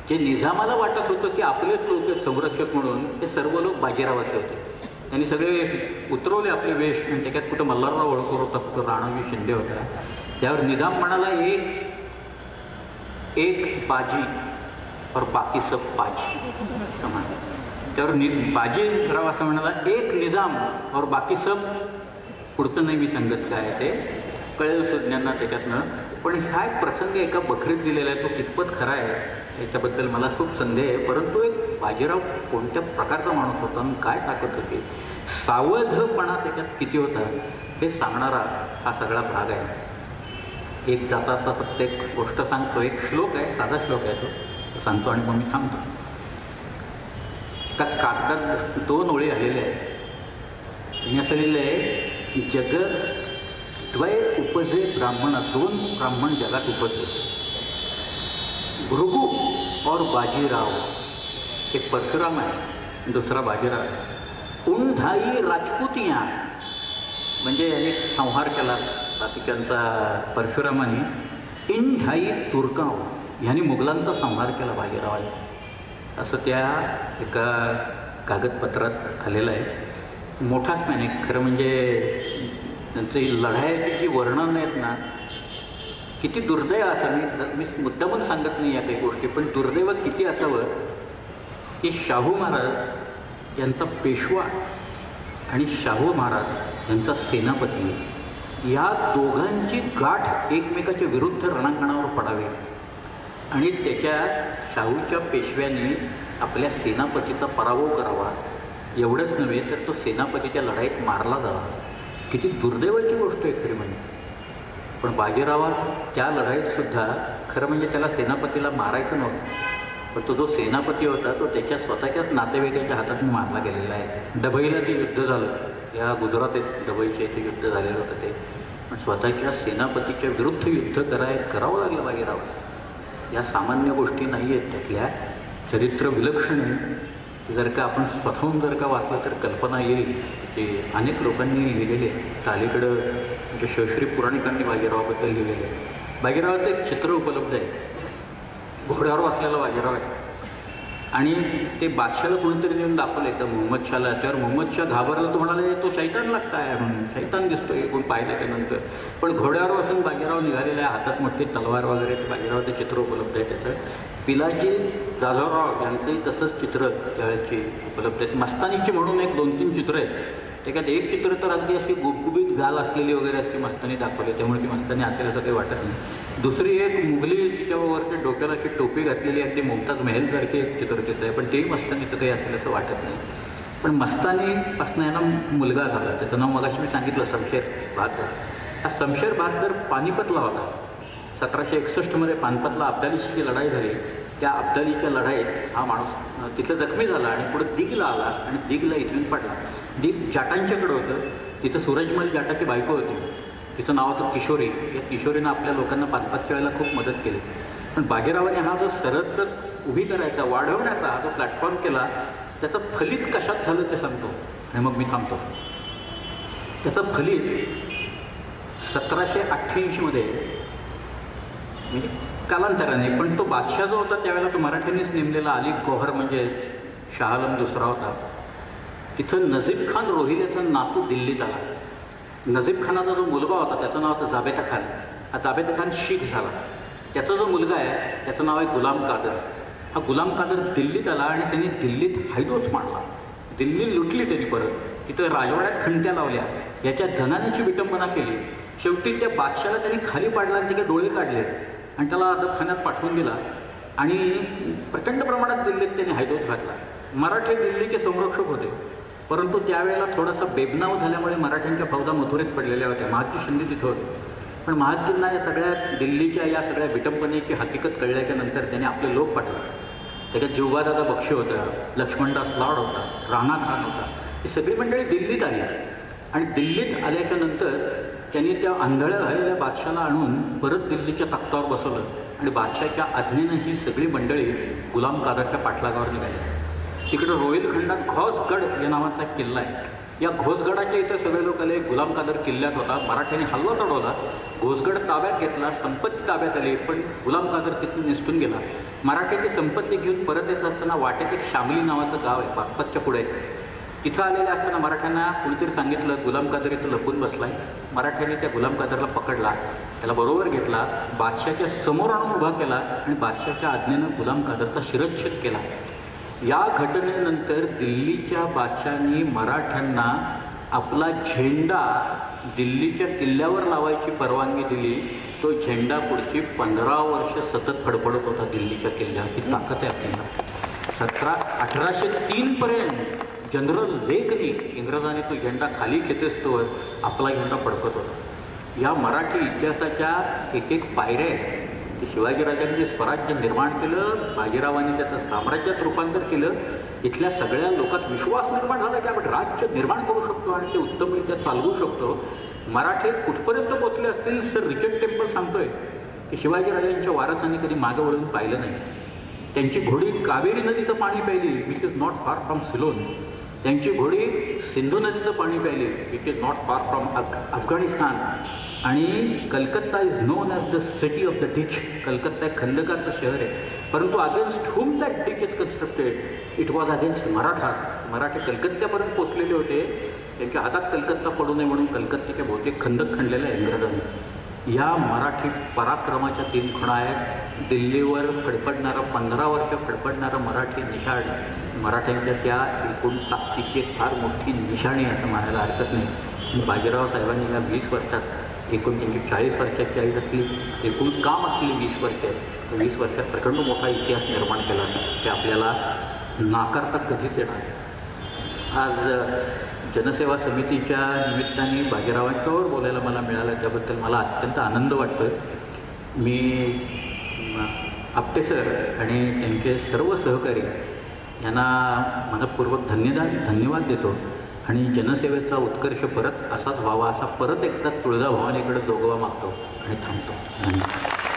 जे निजामाला वाटत होतं की आपलेच लोक आहेत संरक्षक म्हणून, ते सर्व लोक बाजीरावाचे होते. त्यांनी सगळे उतरवले आपले वेश. आणि त्याच्यात कुठं मल्हारराव होळकर होता, कुठं राणाजी शिंदे होता. त्यावर निजाम म्हणाला, एक बाजी और बाकी सब बाजी. त्यावर बाजीराव असं म्हणाला, एक निजाम और बाकी सब. पुढचं नाही मी सांगत काय ते कळेल सुज्ञांना त्याच्यातनं. पण हा एक प्रसंग एका बखरीत दिलेला आहे, तो कितपत खरा आहे याच्याबद्दल मला खूप संदेह आहे. परंतु एक बाजीराव कोणत्या प्रकारचा माणूस होता आणि काय ताकद होती, सावधपणा त्याच्यात किती होता हे सांगणारा हा सगळा भाग आहे. एक जाता प्रत्येक गोष्ट सांगतो. एक श्लोक आहे, साधा श्लोक आहे, तो सांगतो आणि मग मी थांबतो. त्या कागदात 2 ओळी आलेल्या आहेत. असं लिहिलं आहे, जगत द्वय उपजे ब्राह्मण. 2 ब्राह्मण जगात उपजले, भृगु और बाजीराव. एक परशुराम आहे, दुसरा बाजीराव आहे. उंधाई राजपुतिया, म्हणजे याने संहार केला बाकीच्यांचा परशुरामाने. इंढाई तुर्काव, ह्याने मुघलांचा संहार केला बाजीरावाने. असं त्या एका कागदपत्रात आलेलं आहे. मोठाच नाही खरं, म्हणजे त्यांची लढाईची जी वर्णन आहेत ना, किती दुर्दैव असं मी मुद्दामून सांगत नाही या काही गोष्टी, पण दुर्दैव किती असावं की शाहू महाराज यांचा पेशवा आणि शाहू महाराज यांचा सेनापती या दोघांची गाठ एकमेकाच्या विरुद्ध रणांगणावर पडावी. आणि त्याच्या शाहूच्या पेशव्याने आपल्या सेनापतीचा पराभव करावा. एवढंच नव्हे तर तो सेनापतीच्या लढाईत मारला जावा. किती दुर्दैवाची गोष्ट आहे खरी म्हणजे. पण बाजीरावा त्या लढाईतसुद्धा खरं म्हणजे त्याला सेनापतीला मारायचं नव्हतं, पण तो जो सेनापती होता तो त्याच्या स्वतःच्याच नातेवाईकाच्या हातात मारला गेलेला आहे. डबईला ते युद्ध झालं, या गुजरातेत डबईच्या इथे युद्ध झालेलं होतं ते. पण स्वतःच्या सेनापतीच्या विरुद्ध युद्ध करावं लागलं बाजीरावाला. या सामान्य गोष्टी नाही आहेत त्यातल्या. चरित्र विलक्षण आहे. जर का आपण स्वतःहून जर का वाचलं तर कल्पना येईल की अनेक लोकांनी लिहिलेले आहे. अलीकडं म्हणजे शिवश्री पुराणिकांनी बाजीरावाबद्दल लिहिलेले आहे. बाजीरावाचं एक चित्र उपलब्ध आहे. घोड्यावर असलेला बाजीराव आहे आणि ते बादशाला कोणीतरी देऊन दाखवलं आहे, तर मोहम्मद शाहला. त्यावर मोहम्मद शाह घाबरला, तो म्हणाले तो शैतान लागता आहे म्हणून, शैतान दिसतोय कोण पाहिलं त्यानंतर. पण घोड्यावर बसून बाजीराव निघालेला आहे, हातात मोठी तलवार वगैरे. बाजीरावाचं चित्र उपलब्ध आहे त्याचं. पिलाजी जाधवराव यांचंही तसंच चित्र त्यावेळेची उपलब्ध आहेत. मस्तानीची म्हणून एक 2-3 चित्र आहेत. त्याच्यात एक चित्र तर अगदी अशी गुबगुबीत गाल असलेली वगैरे अशी मस्तानी दाखवली, त्यामुळे ती मस्तानी असेल असं काही वाटत नाही. दुसरी एक मुघली तिच्यावरती डोक्याला अशी टोपी घातलेली अगदी मुमताज मेहलसारखी एक चित्रचित्र आहे, पण तेही मस्तानीचं काही असेल असं वाटत नाही. पण मस्तानीपासून याला मुलगा झाला, त्याचं नाव मगाशी मी सांगितलं शमशेर बहादर. हा शमशेर बहादर पानिपतला होता. 1761 पानिपतला अब्दालीची जी लढाई झाली, त्या अब्दालीच्या लढाईत हा माणूस तिथं जखमी झाला आणि पुढे दिगला आला आणि दिगला इथून पडला. दिग जाटांच्याकडं होतं. तिथं सूरजमल जाटाची बायको होती, तिचं नाव होतं किशोरी. या किशोरीनं आपल्या लोकांना पानिपतच्या वेळेला खूप मदत केली. पण बाजीरावाने हा जो सरहद्द उभी करायचा, वाढवण्याचा हा जो प्लॅटफॉर्म केला, त्याचं फलित कशात झालं ते सांगतो आणि मग मी थांबतो. त्याचं फलित 1788 म्हणजे कालांतराने, पण तो बादशाह जो होता त्यावेळेला तो मराठ्यांनीच नेमलेला अली गौहर म्हणजे शाह आलम दुसरा होता. तिथं नजीब खान रोहिल्याचा नातू दिल्लीत आला. नजीब खानाचा जो मुलगा होता त्याचं नाव होतं जाबेता खान. हा जाबेता खान शीख झाला. त्याचा जो मुलगा आहे त्याचं नाव आहे गुलाम कादर. हा गुलाम कादर दिल्लीत आला आणि त्यांनी दिल्लीत हैदोस मांडला. दिल्ली लुटली त्यांनी परत. तिथं राजवाड्यात खंट्या लावल्या, याच्या जनान्याची विटंबना केली. शेवटी त्या बादशाला त्यांनी खाली पाडला आणि तिथे डोळे काढले आणि त्याला अदबखान्यात पाठवून दिला आणि प्रचंड प्रमाणात दिल्लीत त्यांनी हैदोस घातला. मराठी दिल्लीचे संरक्षक होते, परंतु त्यावेळेला थोडासा बेबनाव झाल्यामुळे मराठ्यांच्या फौजा मथुरेत पडलेल्या होत्या. महाजी शिंदे तिथं होते. पण महादजींना या सगळ्या दिल्लीच्या या सगळ्या विटंबनेची हकीकत कळल्याच्या नंतर त्याने आपले लोक पाठवले. त्याच्यात जिवबादादा बक्षी होता, लक्ष्मणदास लॉर्ड होता, राणा खान होता. ही सगळी मंडळी दिल्लीत आली आणि दिल्लीत आल्याच्या नंतर त्यांनी त्या आंधळ्या झालेल्या बादशाला आणून परत दिल्लीच्या तख्तावर बसवलं आणि बादशाच्या आज्ञेनं ही सगळी मंडळी गुलाम कादरच्या पाठलागावर निघाली. तिकडं रोहिलखंडात घोसगड या नावाचा एक किल्ला आहे. या घोसगडाच्या इथं सगळे लोक आले. गुलाम कादर किल्ल्यात होता. मराठ्यांनी हल्ला चढवला, घोसगड ताब्यात घेतला, संपत्ती ताब्यात आली. पण गुलाम कादर तिथून निसटून गेला. मराठ्याची संपत्ती घेऊन परत येत असताना वाटेत एक शामली नावाचं गाव आहे बागपतच्या पुढे. तिथं आलेले असताना मराठ्यांना कुणीतरी सांगितलं गुलाम कादर इथं लपून बसलाय. मराठ्यांनी त्या गुलाम कादरला पकडला, त्याला बरोबर घेतला, बादशाच्या समोर आणून उभा केला आणि बादशाच्या आज्ञेनं गुलाम कादरचा शिरच्छेद केला. या घटनेनंतर दिल्लीच्या बादशांनी मराठ्यांना आपला झेंडा दिल्लीच्या किल्ल्यावर लावायची परवानगी दिली. तो झेंडा पुढची 15 वर्ष सतत फडफडत होता दिल्लीच्या किल्ल्यावर. ही ताकद आहे आपल्याला. 1803 पर्यंत जनरल लेकनी इंग्रजांनी तो झेंडा खाली खेचेस्तोवर आपला झेंडा फडकत होता. या मराठी इतिहासाच्या एक एक पायऱ्या आहेत की शिवाजीराजांनी जे स्वराज्य निर्माण केलं, बाजीरावांनी त्याचं साम्राज्यात रूपांतर केलं. इथल्या सगळ्या लोकात विश्वास निर्माण झाला की आपण राज्य निर्माण करू शकतो आणि ते उत्तमरित्या चालवू शकतो. मराठी कुठपर्यंत पोचले असतील सर रिचर्ड टेम्पल सांगतोय की शिवाजीराजांच्या वारसांनी कधी मागं वळून पाहिलं नाही. त्यांची घोडी कावेरी नदीचं पाणी प्यायली, which is not far from Ceylon. त्यांची घोडी सिंधू नदीचं पाणी प्यायली, which is not far from Afghanistan. आणि Calcutta is known as the city of the ditch. Calcutta एक खंदकाचं शहर आहे, परंतु against whom that ditch is constructed, it was against Maratha. मराठे कलकत्त्यापर्यंत पोचलेले होते. त्यांच्या हातात कलकत्ता पडू नये म्हणून कलकत्त्याच्या बहुतेक खंदक खणलेला आहे इंग्रजांनी. या मराठी पराक्रमाच्या 3 खुणा आहेत. दिल्लीवर फडफडणारा 15 वर्ष फडफडणारा मराठी निशाण मराठ्यांच्या त्या एकूण ताकदीची एक फार मोठी निशाणी असं म्हणायला हरकत नाही. बाजीराव साहेबांनी या 20 वर्षात एकूण त्यांची 40 वर्षाची आई असली, एकूण काम असलेली 20 वर्ष आहेत. 20 वर्षात प्रचंड मोठा इतिहास निर्माण केला ते आपल्याला नाकारता कधीच येणार. आज जनसेवा समितीच्या निमित्ताने बाजीरावांच्यावर बोलायला मला मिळालं, त्याबद्दल मला अत्यंत आनंद वाटतो. मी आपटे सर आणि त्यांचे सर्व सहकारी यांना मनपूर्वक धन्यवाद देतो आणि जनसेवेचा उत्कर्ष परत असाच व्हावा असा परत एकदा तुळजाभवानीकडे जोगवा मागतो आणि थांबतो. धन्यवाद.